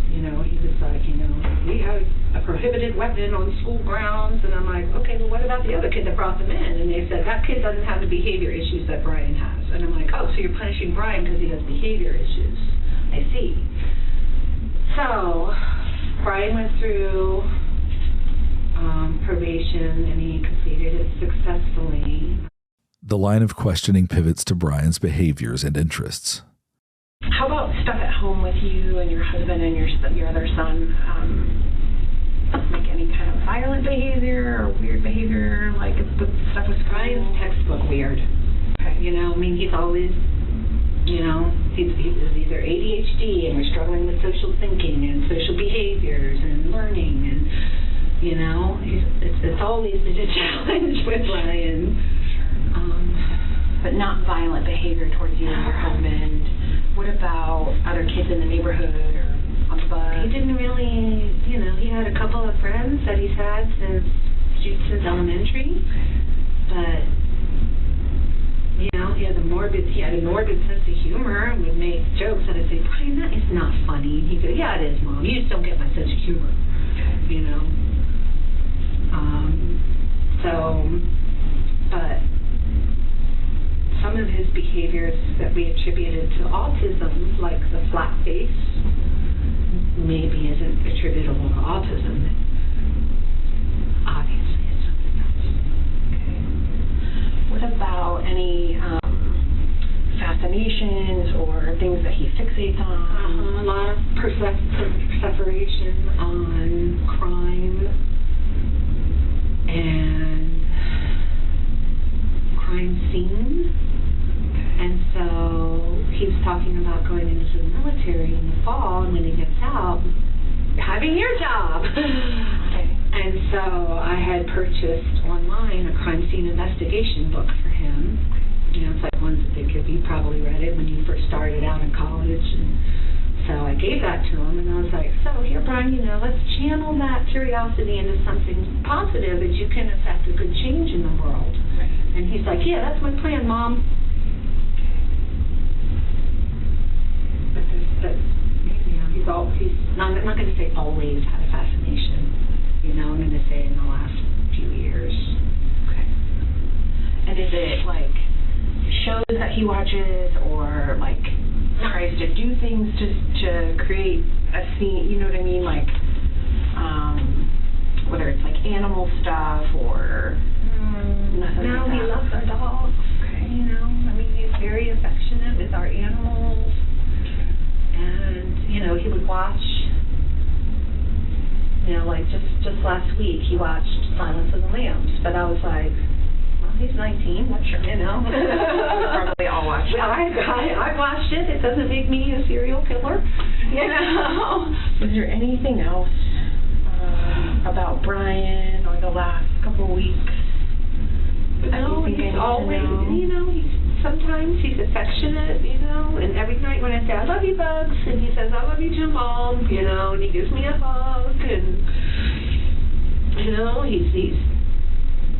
you know, he was like, you know, we have a prohibited weapon on school grounds. And I'm like, okay, well, what about the other kid that brought them in? And they said, that kid doesn't have the behavior issues that Brian has. And I'm like, oh, so you're punishing Brian because he has behavior issues. I see. So Brian went through probation and he completed it successfully. The line of questioning pivots to Brian's behaviors and interests. How about stuff at home with you and your husband and your other son? Like any kind of violent behavior or weird behavior, like the stuff with Brian's textbook weird. Okay. You know, I mean, he's always, you know, he's either ADHD and we're struggling with social thinking and social behaviors and learning and, you know, it's always been a challenge with Brian. But not violent behavior towards you and your husband. What about other kids in the neighborhood or on the bus? He didn't really, you know, he had a couple of friends that he's had since elementary, but, you know, he had a morbid sense of humor and would make jokes, and I'd say, Brian, that is not funny. And he'd go, yeah, it is, Mom. You just don't get my sense of humor, you know. But some of his behaviors that we attributed to autism, like the flat face, he fixates on. A lot of perseveration on crime and crime scene. And so he's talking about going into the military in the fall, and when he gets out, having your job. And so I had purchased online a crime scene investigation book for him. You know, it's like ones that you probably read it when you first started out in college. And so I gave that to him, and I was like, so here, Brian, you know, let's channel that curiosity into something positive that you can affect a good change in the world. And he's like, yeah, that's my plan, Mom. But you know, he's not going to say always had a fascination. You know, I'm going to say in the last few years. Okay. And is it like shows that he watches, or like tries to do things to create a scene? You know what I mean? Like whether it's like animal stuff or nothing. No, like he that. loves our dogs. Okay. You know, I mean, he's very affectionate with our animals. And, you know, he would watch, you know, like just last week he watched Silence of the Lambs. But I was like, well, he's 19, what sure, you know. Probably all watched it. I watched it. It doesn't make me a serial killer. You know. Is there anything else about Brian or the last couple of weeks? No, he's always, you know, sometimes he's affectionate, you know, and every night when I say, I love you, Bugs, and he says, I love you too, Mom, you know, and he gives me a hug, and, you know, he's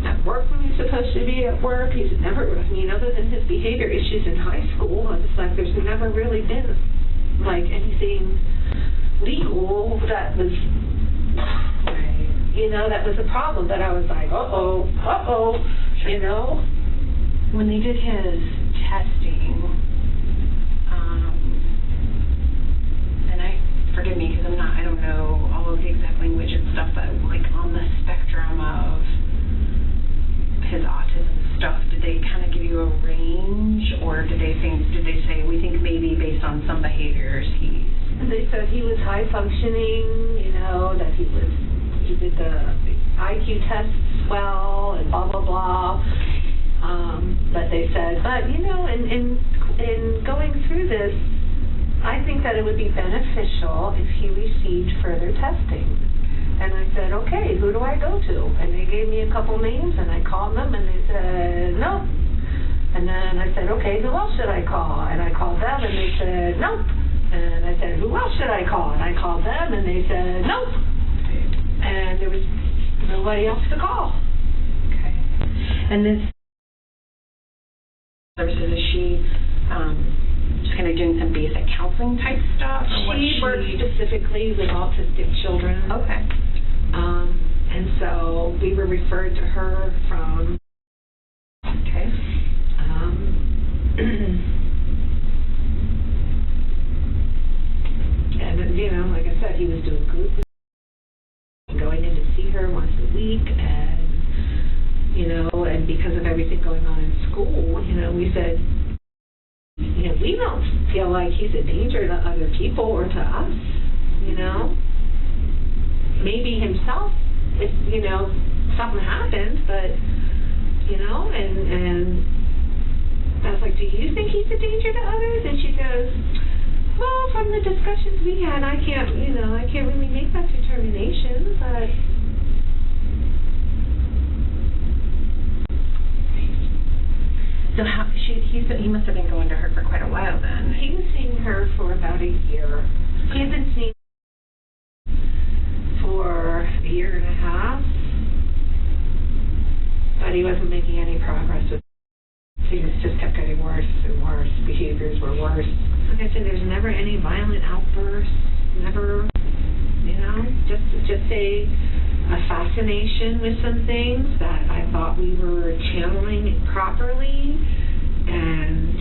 at work when he's supposed to be at work. He's never, I mean, other than his behavior issues in high school, it's like there's never really been, like, anything legal that was, you know, that was a problem, but I was like, uh-oh, you know. When they did his testing, and forgive me because I don't know all of the exact language and stuff, but like on the spectrum of his autism stuff, did they kind of give you a range, or did they say we think maybe based on some behaviors They said he was high functioning, you know, that he did the IQ tests well, and blah blah blah. But they said, but you know, in going through this, I think that it would be beneficial if he received further testing. And I said, okay, who do I go to? And they gave me a couple names, and I called them, and they said, no. And then I said, okay, who else should I call? And I called them, and they said, nope. And I said, who else should I call? And I called them, and they said, nope. And there was nobody else to call. Okay. And this services, is she just kind of doing some basic counseling type stuff? She works specifically with autistic children. Okay. And so we were referred to her from. Okay. And you know, like I said, he was doing group, going in to see her once a week, and you know, and because of everything going on in school, you know, we said, you know, we don't feel like he's a danger to other people or to us, you know. Maybe himself, if, you know, something happens, but, you know, and I was like, do you think he's a danger to others? And she goes, well, from the discussions we had, I can't really make that determination, but... So he must have been going to her for quite a while then. He was seeing her for about a year. He had been seeing her for a year and a half, but he wasn't making any progress with things. Just kept getting worse and worse. Behaviors were worse. Like I said, there's never any violent outbursts. Never, you know, just a fascination with some things that I thought we were channeling properly, and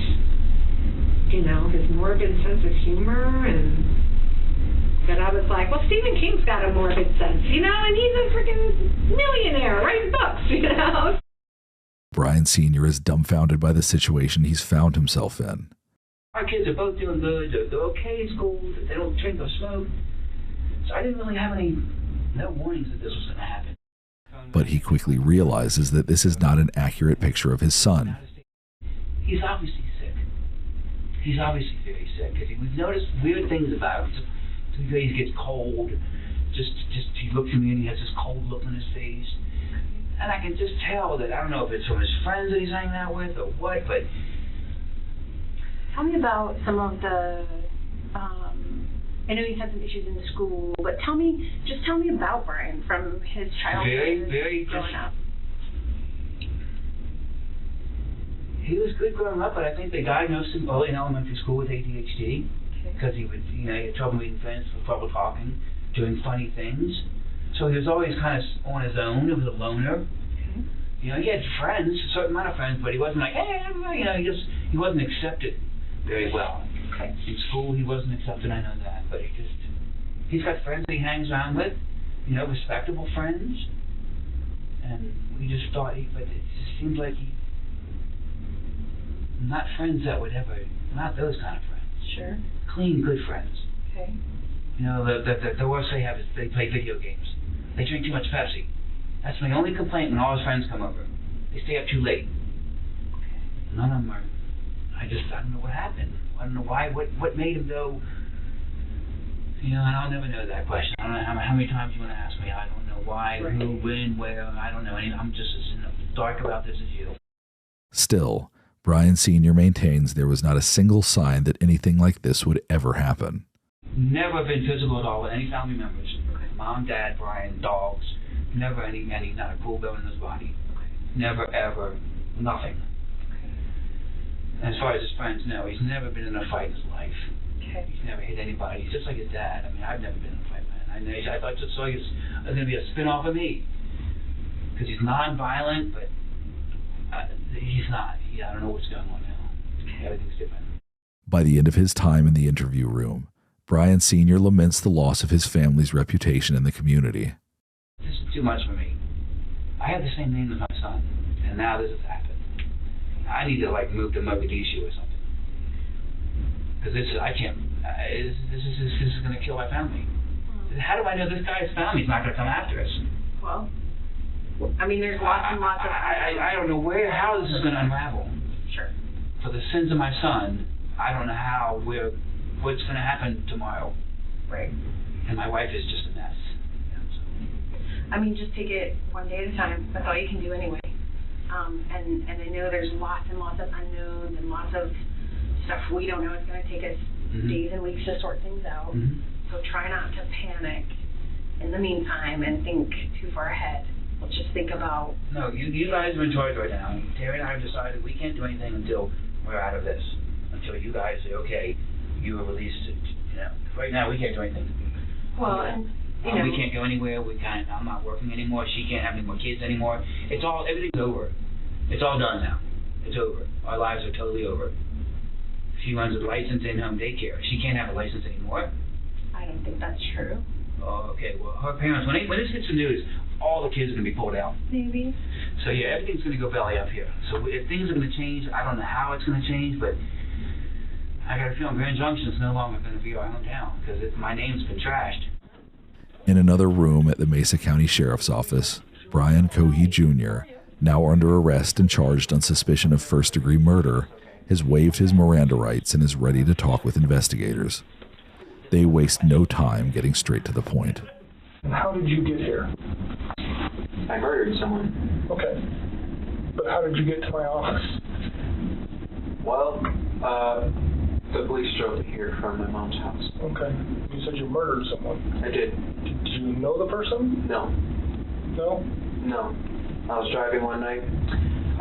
you know, his morbid sense of humor, and but I was like, well, Stephen King's got a morbid sense, you know, and he's a freaking millionaire writing books, you know. Brian Sr. is dumbfounded by the situation he's found himself in. Our kids are both doing good. They're okay in school. They don't drink or smoke. So I didn't really have no warnings that this was going to happen. But he quickly realizes that this is not an accurate picture of his son. He's obviously sick. He's obviously very sick. Because we've noticed weird things about him. Some days he gets cold. Just he looks at me and he has this cold look on his face. And I can just tell that, I don't know if it's from his friends that he's hanging out with or what, but... Tell me about some of the, I know he's had some issues in the school, but tell me about Brian from his childhood growing up. He was good growing up, but I think they diagnosed him early in elementary school with ADHD because he would, he had trouble meeting friends, trouble talking, doing funny things. So he was always kind of on his own. He was a loner. He had friends, a certain amount of friends, but he wasn't like, hey, he wasn't accepted very well. In school, he wasn't accepted, I know that, but he's got friends that he hangs around with, respectable friends, and we just thought, but it just seems like not friends that would ever, not those kind of friends. Sure. Clean, good friends. Okay. The worst they have is they play video games. They drink too much Pepsi. That's my only complaint when all his friends come over. They stay up too late. None of them are, I don't know what happened. I don't know why, what made him go, and I'll never know that question. I don't know how many times you want to ask me. I don't know why, who, when, where, I don't know. I'm just as in the dark about this as you. Still, Brian Sr. maintains there was not a single sign that anything like this would ever happen. Never been physical at all with any family members. Mom, Dad, Brian, dogs. Never any not a cool bone in his body. Never, ever, nothing. And as far as his friends, no, he's never been in a fight in his life. He's never hit anybody. He's just like his dad. I mean, I've never been in a fight, man. I thought just like it's going to be a spin-off of me. Because he's non-violent, but he's not. I don't know what's going on now. Everything's different. By the end of his time in the interview room, Brian Sr. laments the loss of his family's reputation in the community. This is too much for me. I have the same name as my son, and now this has happened. I need to move to Mogadishu or something, because I can't. This is going to kill my family. How do I know this guy's family's not going to come after us? Well, I mean, there's lots and lots of. I don't know how this is going to unravel. Sure. For the sins of my son, I don't know what's going to happen tomorrow. Right. And my wife is just a mess. I mean, just take it one day at a time. That's all you can do anyway. And I know there's lots and lots of unknowns and lots of stuff we don't know. It's going to take us days and weeks to sort things out. So try not to panic in the meantime and think too far ahead. Let's just think about... No, you guys are in charge right now. Terry and I have decided we can't do anything until we're out of this. Until you guys say, okay, you are released. Right now we can't do anything. Well, and... we can't go anywhere. I'm not working anymore. She can't have any more kids anymore. Everything's over. It's all done now. It's over. Our lives are totally over. She runs a license in-home daycare. She can't have a license anymore. I don't think that's true. Oh, okay. Well, her parents, when this hits the news, all the kids are going to be pulled out. Maybe. So yeah, everything's going to go belly up here. So if things are going to change, I don't know how it's going to change, but I got a feeling Grand Junction is no longer going to be our hometown because my name's been trashed. In another room at the Mesa County Sheriff's Office, Brian Cohey Jr., now under arrest and charged on suspicion of first-degree murder, has waived his Miranda rights and is ready to talk with investigators. They waste no time getting straight to the point. How did you get here? I murdered someone. Okay. But how did you get to my office? Well, the police drove me here from my mom's house. Okay. You said you murdered someone. I did. Did you know the person? No. No? No. I was driving one night.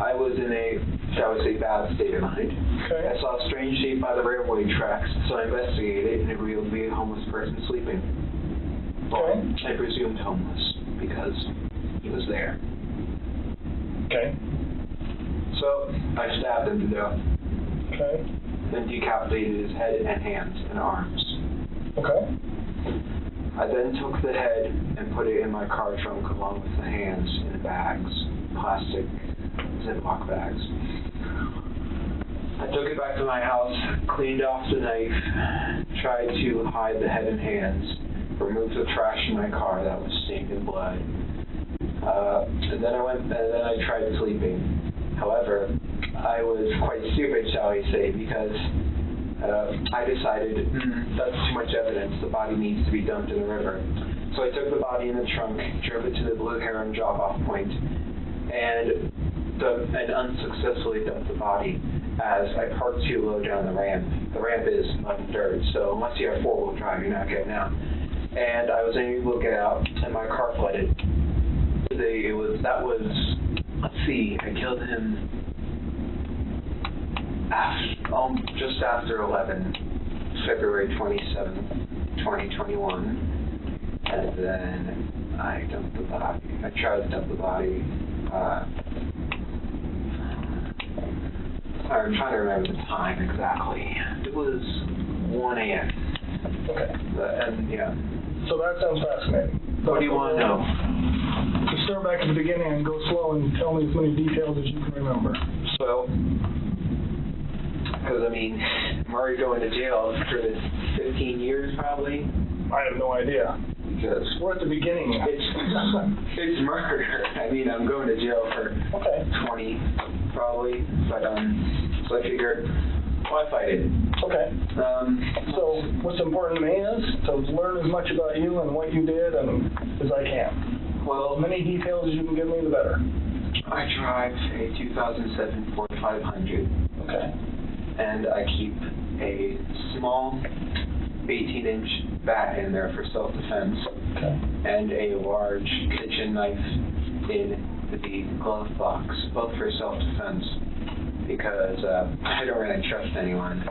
I was in a, shall we say, bad state of mind. Okay. I saw a strange shape by the railway tracks, so I investigated, and it revealed to be a homeless person sleeping. Well, I presumed homeless, because he was there. Okay. So, I stabbed him to death. Okay. Then decapitated his head and hands and arms. Okay. I then took the head and put it in my car trunk along with the hands in bags, plastic Ziploc bags. I took it back to my house, cleaned off the knife, tried to hide the head and hands, removed the trash in my car that was stained in blood. And then I tried sleeping. However, I was quite stupid, shall we say, because I decided that's too much evidence. The body needs to be dumped in the river. So I took the body in the trunk, drove it to the Blue Heron drop-off point, and unsuccessfly dumped the body as I parked too low down the ramp. The ramp is mud and dirt, so unless you have four-wheel drive, you're not getting out. And I was unable to get out, and my car flooded. Let's see, I killed him just after 11, February 27th, 2021. And then I dumped the body. I tried to dump the body. I'm trying to remember the time exactly. It was 1 a.m. Okay. And yeah. So that sounds fascinating. What do you want to know? To start back at the beginning and go slow and tell me as many details as you can remember. So, because I mean, I'm already going to jail for this 15 years probably. I have no idea. Because we're at the beginning. It's murder. I mean, I'm going to jail for 20 probably, but so I figured, why fight it? Okay. So what's important to me is to learn as much about you and what you did as I can. Well, as many details as you can give me, the better. I drive a 2007 Ford 500. Okay. And I keep a small 18-inch bat in there for self-defense. Okay. And a large kitchen knife in the glove box, both for self-defense, because I don't really trust anyone,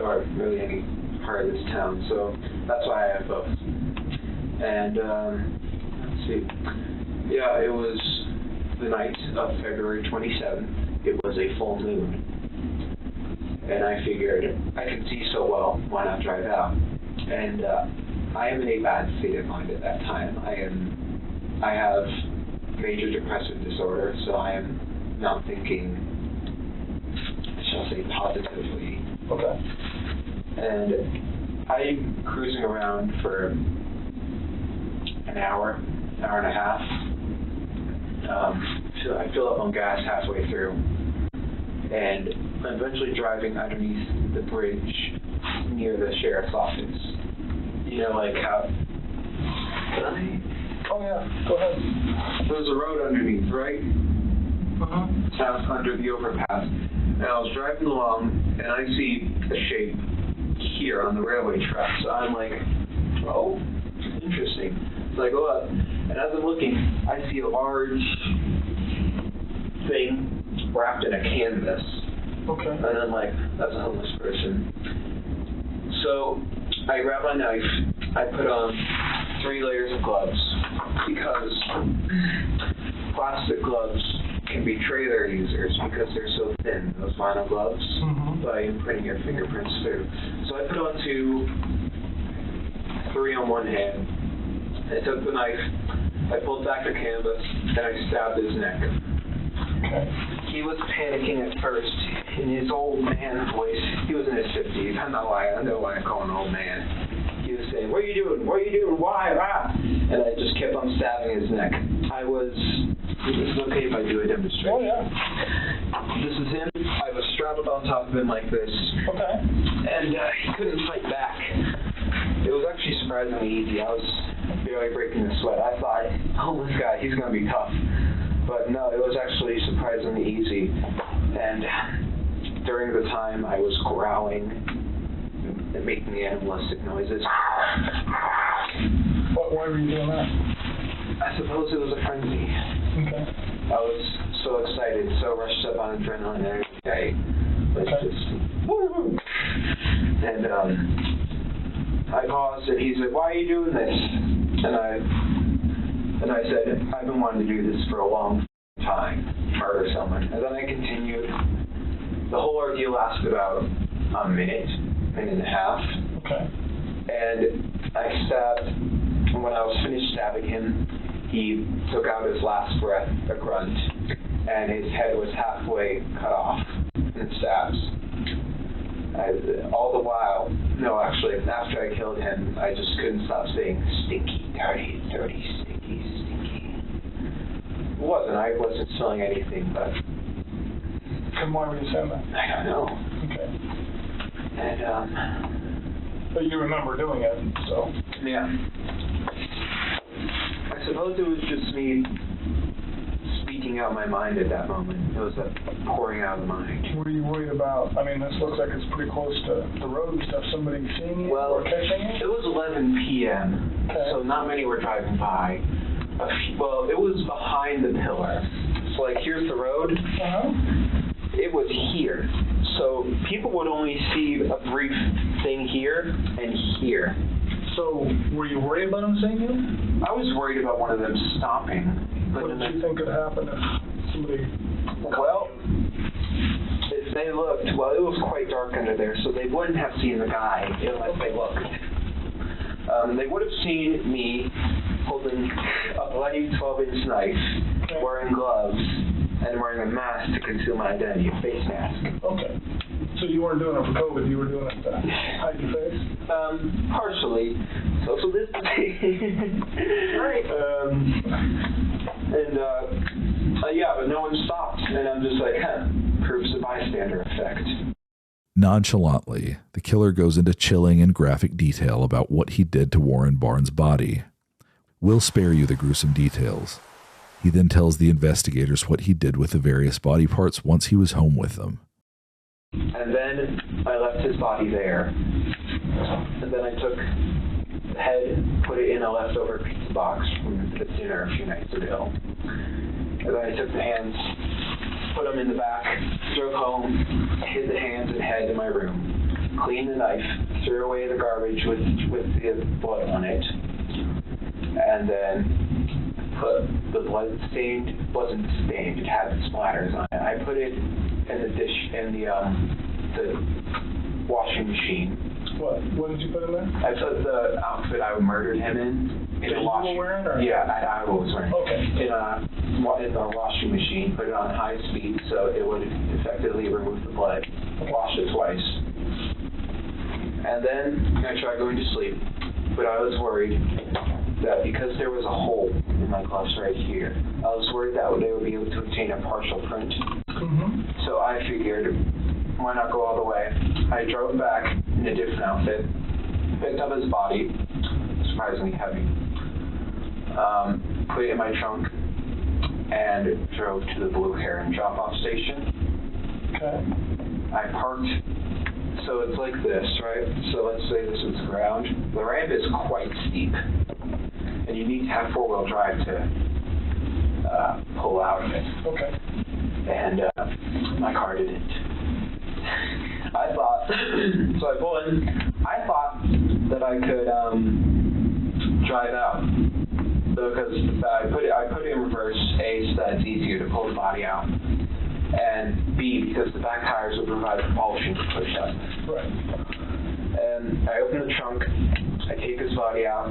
or really any part of this town, so that's why I have both. And let's see, yeah, it was the night of February 27th. It was a full moon, and I figured I can see so well, why not drive out? And I am in a bad state of mind at that time. I have major depressive disorder, so I am not thinking, shall say, positively. Okay. And I'm cruising around for an hour and a half. So I fill up on gas halfway through, and I'm eventually driving underneath the bridge near the sheriff's office. You know, like how... Oh yeah, go ahead. There's a road underneath, right? Out under the overpass. And I was driving along, and I see a shape here on the railway track. So I'm like, oh, interesting. So I go up, and as I'm looking, I see a large thing wrapped in a canvas. Okay. And I'm like, that's a homeless person. So I grab my knife, I put on 3 layers of gloves, because plastic gloves can betray their users because they're so thin, those vinyl gloves, by imprinting your fingerprints through. So I put on 3 on one hand. I took the knife, I pulled back the canvas, and I stabbed his neck. Okay. He was panicking at first. In his old man voice, he was in his 50s. I know why I call him old man. He was saying, "What are you doing? What are you doing? Why? Ah!" And I just kept on stabbing his neck. It's okay if I do a demonstration. Oh yeah. This is him. I was straddled on top of him like this. Okay. And he couldn't fight back. It was actually surprisingly easy. I was barely breaking a sweat. I thought, oh, this guy, he's going to be tough. But no, it was actually surprisingly easy. And during the time I was growling and making animalistic noises. Why were you doing that? I suppose it was a frenzy. Okay. I was so excited, so rushed up on adrenaline every day. Let's just woo-hoo. And I paused, and he said, "Why are you doing this?" And I said, "I've been wanting to do this for a long time, murder someone." And then I continued. The whole ordeal lasted about a minute and a half. Okay. And I stabbed, when I was finished stabbing him, he took out his last breath, a grunt, and his head was halfway cut off. and stabs. All the while, no, actually, after I killed him, I just couldn't stop saying, stinky, dirty, dirty, stinky, stinky. I wasn't smelling anything, but... And why were you saying that? I don't know. Okay. And, But you remember doing it, so... Yeah. I suppose it was just me speaking out my mind at that moment. It was a pouring out of the mind. What are you worried about? I mean, this looks like it's pretty close to the road and stuff. Somebody seeing you or catching you? It was 11 p.m., so not many were driving by. Well, it was behind the pillar. So, like, here's the road. It was here. So people would only see a brief thing here and here. So were you worried about them seeing you? I was worried about one of them stopping. What did you think could happen if somebody... Well, if they looked, well, it was quite dark under there, so they wouldn't have seen the guy unless they looked. They would have seen me holding a bloody 12-inch knife, wearing gloves, and wearing a mask to conceal my identity, a face mask. Okay. So you weren't doing it for COVID, you were doing it to hide your face? Partially. Social distancing. Right. Yeah, but no one stopped. And I'm just like, proves the bystander effect. Nonchalantly, the killer goes into chilling and graphic detail about what he did to Warren Barnes' body. We'll spare you the gruesome details. He then tells the investigators what he did with the various body parts once he was home with them. And then I left his body there. And then I took the head, put it in a leftover pizza box from the dinner a few nights ago. And then I took the hands, put them in the back, drove home, hid the hands and head in my room, cleaned the knife, threw away the garbage with the blood on it, and then put the blood stained, wasn't stained, it had splatters on it. I put it in the dish, in the washing machine. What did you put in there? I put the outfit I murdered him in a washing. You were wearing, or? Yeah, I was wearing. Okay. In the washing machine, put it on high speed so it would effectively remove the blood. Washed it twice. And then I tried going to sleep, but I was worried that because there was a hole in my gloves right here, I was worried that they would be able to obtain a partial print. So I figured, why not go all the way? I drove back in a different outfit, picked up his body, surprisingly heavy, put it in my trunk, and drove to the Blue Heron drop-off station. Okay. I parked, so it's like this, right? So let's say this is the ground. The ramp is quite steep, and you need to have four-wheel drive to pull out of it. Okay. And my car didn't. I thought, so I pull in, I thought that I could drive out. Because I put it in reverse, A, so that it's easier to pull the body out, and B, because the back tires would provide propulsion to push up. Right. And I open the trunk, I take his body out,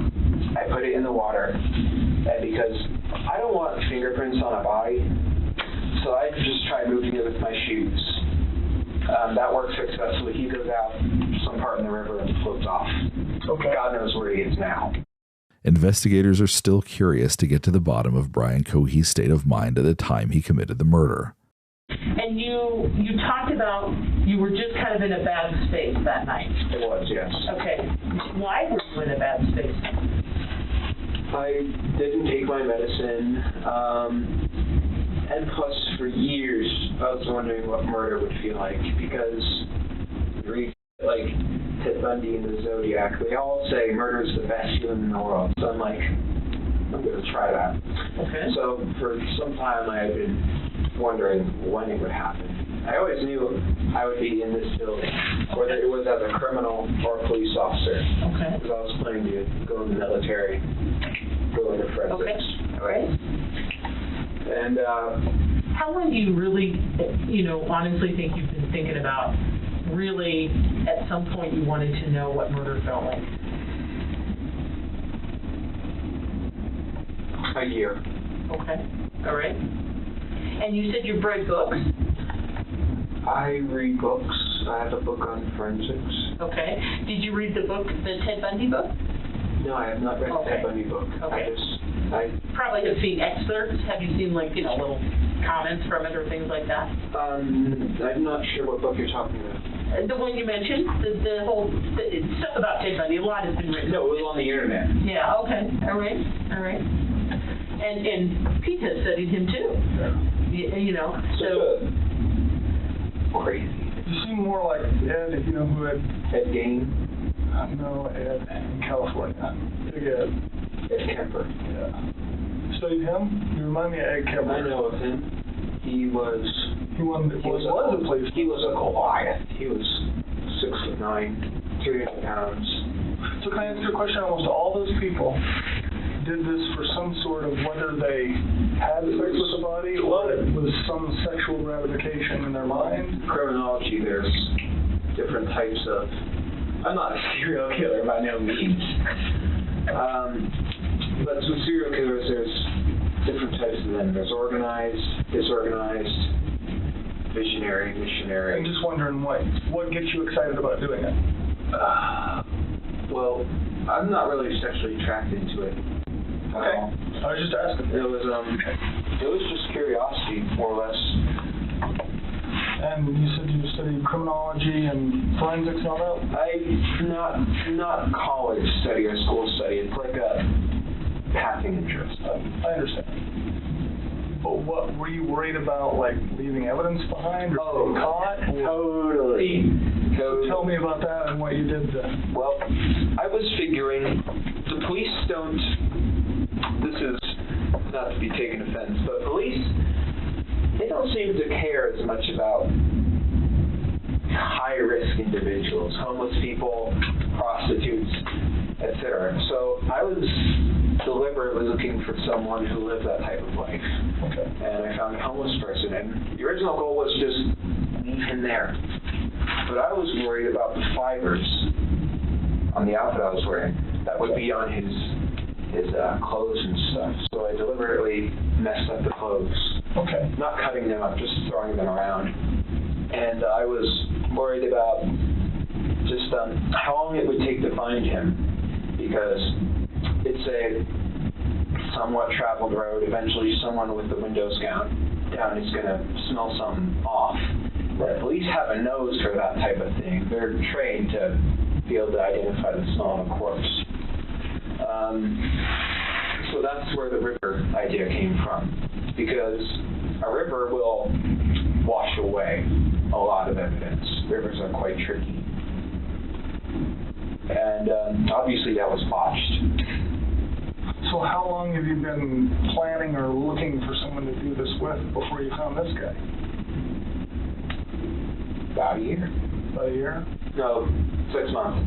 I put it in the water, and because I don't want fingerprints on a body, so I just try moving it with my shoes. That works successfully. He goes out some part in the river and floats off. Okay. God knows where he is now. Investigators are still curious to get to the bottom of Brian Cohee's state of mind at the time he committed the murder. And you talked about you were just kind of in a bad space that night. It was, yes. Okay. Why were you in a bad space? I didn't take my medicine, and plus for years I was wondering what murder would feel like, because like Ted Bundy and the Zodiac, they all say murder is the best feeling in the world. So I'm like, I'm going to try that. Okay. So for some time I had been wondering when it would happen. I always knew I would be in this building, whether it was as a criminal or a police officer. Okay. Because I was planning to go in the military, go into forensics. Okay. All right. And how long do you really, honestly think you've been thinking about really, at some point you wanted to know what murder felt like? A year. Okay. All right. And you said you read books? I read books. I have a book on forensics. Okay. Did you read the book, the Ted Bundy book? No, I have not read the Ted Bundy book. Okay. I probably have seen excerpts. Have you seen, like, little comments from it or things like that? I'm not sure what book you're talking about. The one you mentioned, the whole stuff about Ted Bundy. A lot has been written. No, it was on the internet. Yeah. Okay. All right. And Pete has studied him too. So crazy. You seem more like Ed, if you know who Ed Gein? No, Ed in California. Big Ed. Ed Kemper. Yeah. Studied him? You remind me of Ed Kemper. I know of him. He was a Goliath. He was 6'9", 300 pounds. So can I ask you a question? Almost all those people did this for some sort of, whether they had sex with the body or it was some sexual gratification in their mind? Criminology, there's different types of... I'm not a serial killer by no means. But with serial killers, there's different types of them. There's organized, disorganized, visionary, missionary. I'm just wondering what gets you excited about doing it? Well, I'm not really sexually attracted to it. Okay. I was just asking. It was just curiosity, more or less. And you said you studied criminology and forensics and all that? Not college study or school study. It's like a passing interest. I understand. But what were you worried about, like leaving evidence behind or being caught? Totally. So tell me about that and what you did then. Well, I was figuring the police don't. This is not to be taken offense, but police, they don't seem to care as much about high-risk individuals, homeless people, prostitutes, etc. So I was deliberately looking for someone who lived that type of life. Okay. And I found a homeless person, and the original goal was just leave him there. But I was worried about the fibers on the outfit I was wearing that would be on his clothes and stuff. So I deliberately messed up the clothes. Okay. Not cutting them up, just throwing them around. And I was worried about just how long it would take to find him, because it's a somewhat traveled road. Eventually someone with the windows down is going to smell something off. The police have a nose for that type of thing. They're trained to be able to identify the smell of a corpse. So that's where the river idea came from, because a river will wash away a lot of evidence. Rivers are quite tricky. And obviously that was botched. So how long have you been planning or looking for someone to do this with before you found this guy? About a year. About a year? No, 6 months.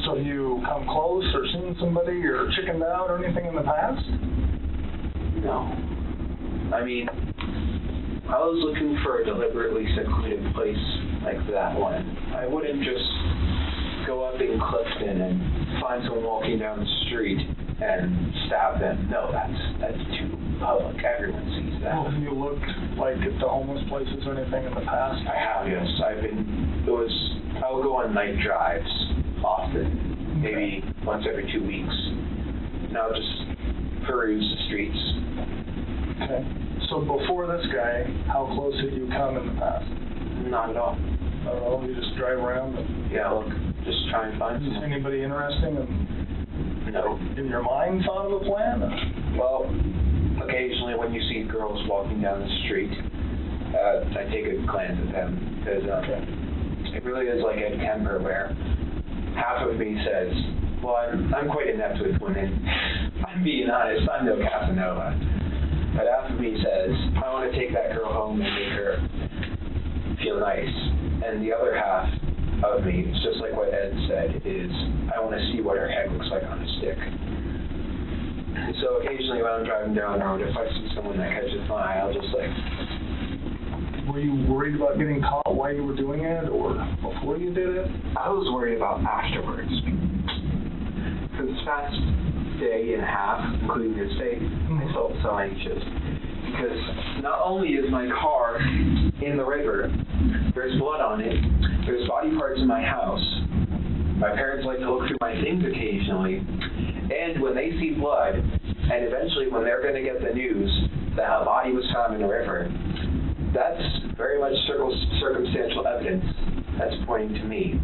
So have you come close or seen somebody or chickened out or anything in the past? No. I mean, I was looking for a deliberately secluded place like that one. I wouldn't just go up in Clifton and find someone walking down the street and stab them. No, that's too public. Everyone sees that. Well, have you looked like at the homeless places or anything in the past? I have, yes. I would go on night drives often, maybe once every 2 weeks. And I would just peruse the streets. Okay. So before this guy, how close had you come in the past? Not at all. Not at all? You just drive around? Yeah, look, just try and find someone. Is anybody interesting No. in your mind thought of a plan? Well, occasionally when you see girls walking down the street, I take a glance at them, because it really is like Ed Kemper, where half of me says, well, I'm quite inept with women. I'm being honest, I'm no Casanova. But half of me says, I want to take that girl home and make her feel nice. And the other half of me, it's just like what Ed said, is I want to see what her head looks like on a stick. And so occasionally when I'm driving down the road, if I see someone that catches my eye, I'll just like... Were you worried about getting caught while you were doing it, or before you did it? I was worried about afterwards. For this past day and a half, including this day, I felt so anxious. because not only is my car in the river, there's blood on it, there's body parts in my house. My parents like to look through my things occasionally, and when they see blood, and eventually when they're going to get the news that a body was found in the river, that's very much circumstantial evidence that's pointing to me.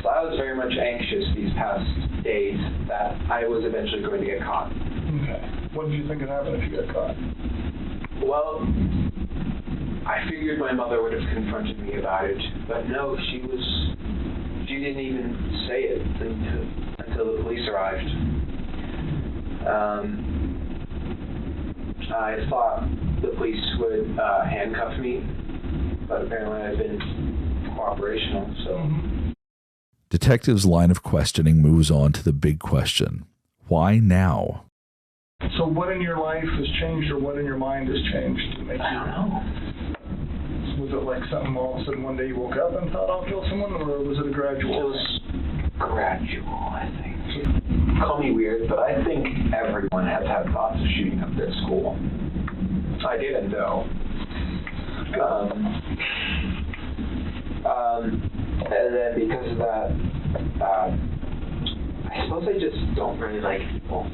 So I was very much anxious these past days that I was eventually going to get caught. Okay. What did you think would happen if you got caught? Well, I figured my mother would have confronted me about it, but no, she didn't even say it until the police arrived. I thought the police would handcuff me, but apparently I've been cooperational, so... Detectives' line of questioning moves on to the big question. Why now? So what in your life has changed, or what in your mind has changed to make you... I don't know. Was it like something all of a sudden one day you woke up and thought I'll kill someone, or was it a gradual? It was gradual, I think. Call me weird, but I think everyone has had thoughts of shooting up their school. I didn't know. And then because of that, I suppose I just don't really like people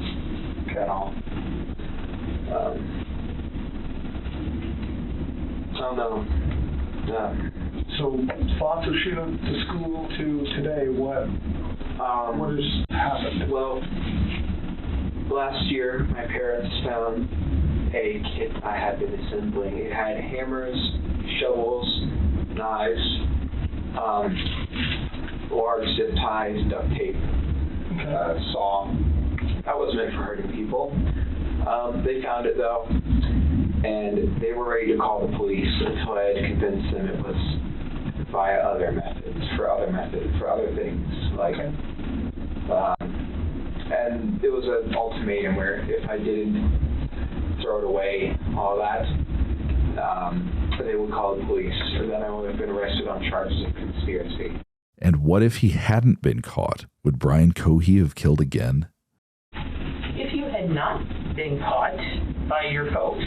at all. I don't know. So thoughts of shooting up the school to today, what has happened? Well, last year my parents found a kit I had been assembling. It had hammers, shovels, knives, large zip ties, duct tape, saw. That was meant for hurting people. They found it though, and they were ready to call the police until I had convinced them it was via other methods, for other things, like, and it was an ultimatum where if I didn't throw it away, all that, they would call the police, or then I would have been arrested on charges of conspiracy. And what if he hadn't been caught? Would Brian Cohey have killed again? If you had not been caught by your folks,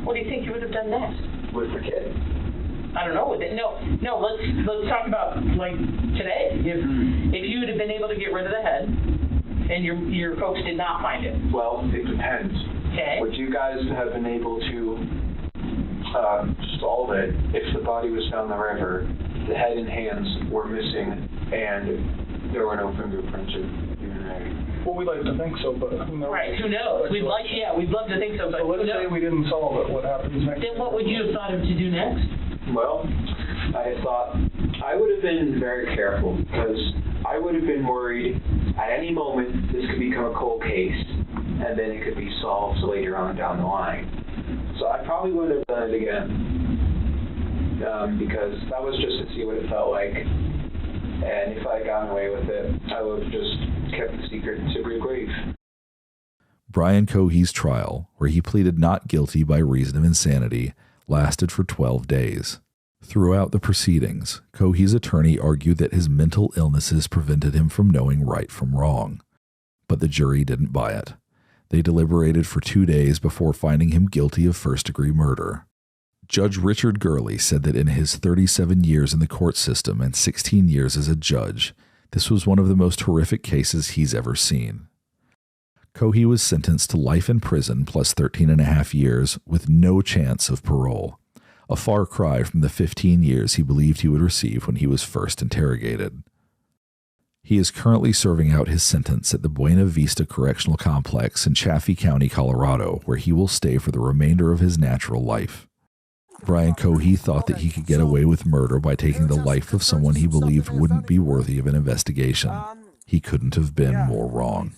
what do you think you would have done next? With the kid? I don't know. No. Let's talk about like today. If you would have been able to get rid of the head, and your folks did not find it. Well, it depends. Okay. Would you guys have been able to solve it if the body was found in the river, the head and hands were missing, and there were no fingerprints or DNA? Well, we'd like to think so, but who knows? Right, who knows? We'd love to think so, but so let's say we didn't solve it. What happens next? Then what would you have thought of to do next? Well, I thought I would have been very careful, because I would have been worried at any moment this could become a cold case, and then it could be solved later on down the line. So I probably would have done it again, because that was just to see what it felt like. And if I had gotten away with it, I would have just kept the secret to the grave. Brian Cohey's trial, where he pleaded not guilty by reason of insanity, lasted for 12 days. Throughout the proceedings, Cohey's attorney argued that his mental illnesses prevented him from knowing right from wrong. But the jury didn't buy it. They deliberated for 2 days before finding him guilty of first-degree murder. Judge Richard Gurley said that in his 37 years in the court system and 16 years as a judge, this was one of the most horrific cases he's ever seen. Cohey was sentenced to life in prison plus 13.5 years with no chance of parole, a far cry from the 15 years he believed he would receive when he was first interrogated. He is currently serving out his sentence at the Buena Vista Correctional Complex in Chaffee County, Colorado, where he will stay for the remainder of his natural life. Brian Cohey thought that he could get away with murder by taking the life of someone he believed wouldn't be worthy of an investigation. He couldn't have been more wrong.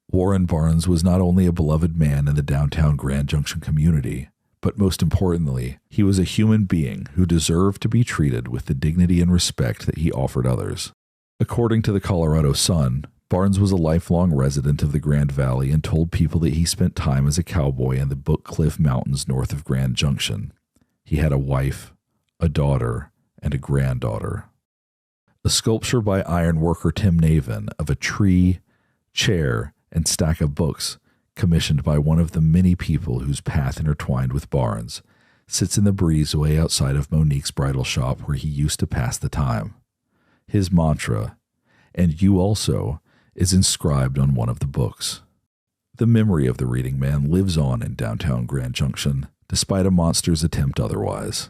Warren Barnes was not only a beloved man in the downtown Grand Junction community, but most importantly, he was a human being who deserved to be treated with the dignity and respect that he offered others. According to the Colorado Sun, Barnes was a lifelong resident of the Grand Valley and told people that he spent time as a cowboy in the Book Cliff Mountains north of Grand Junction. He had a wife, a daughter, and a granddaughter. A sculpture by ironworker Tim Navin of a tree, chair, and stack of books commissioned by one of the many people whose path intertwined with Barnes, sits in the breezeway outside of Monique's bridal shop where he used to pass the time. His mantra, "And you also," is inscribed on one of the books. The memory of the reading man lives on in downtown Grand Junction, despite a monster's attempt otherwise.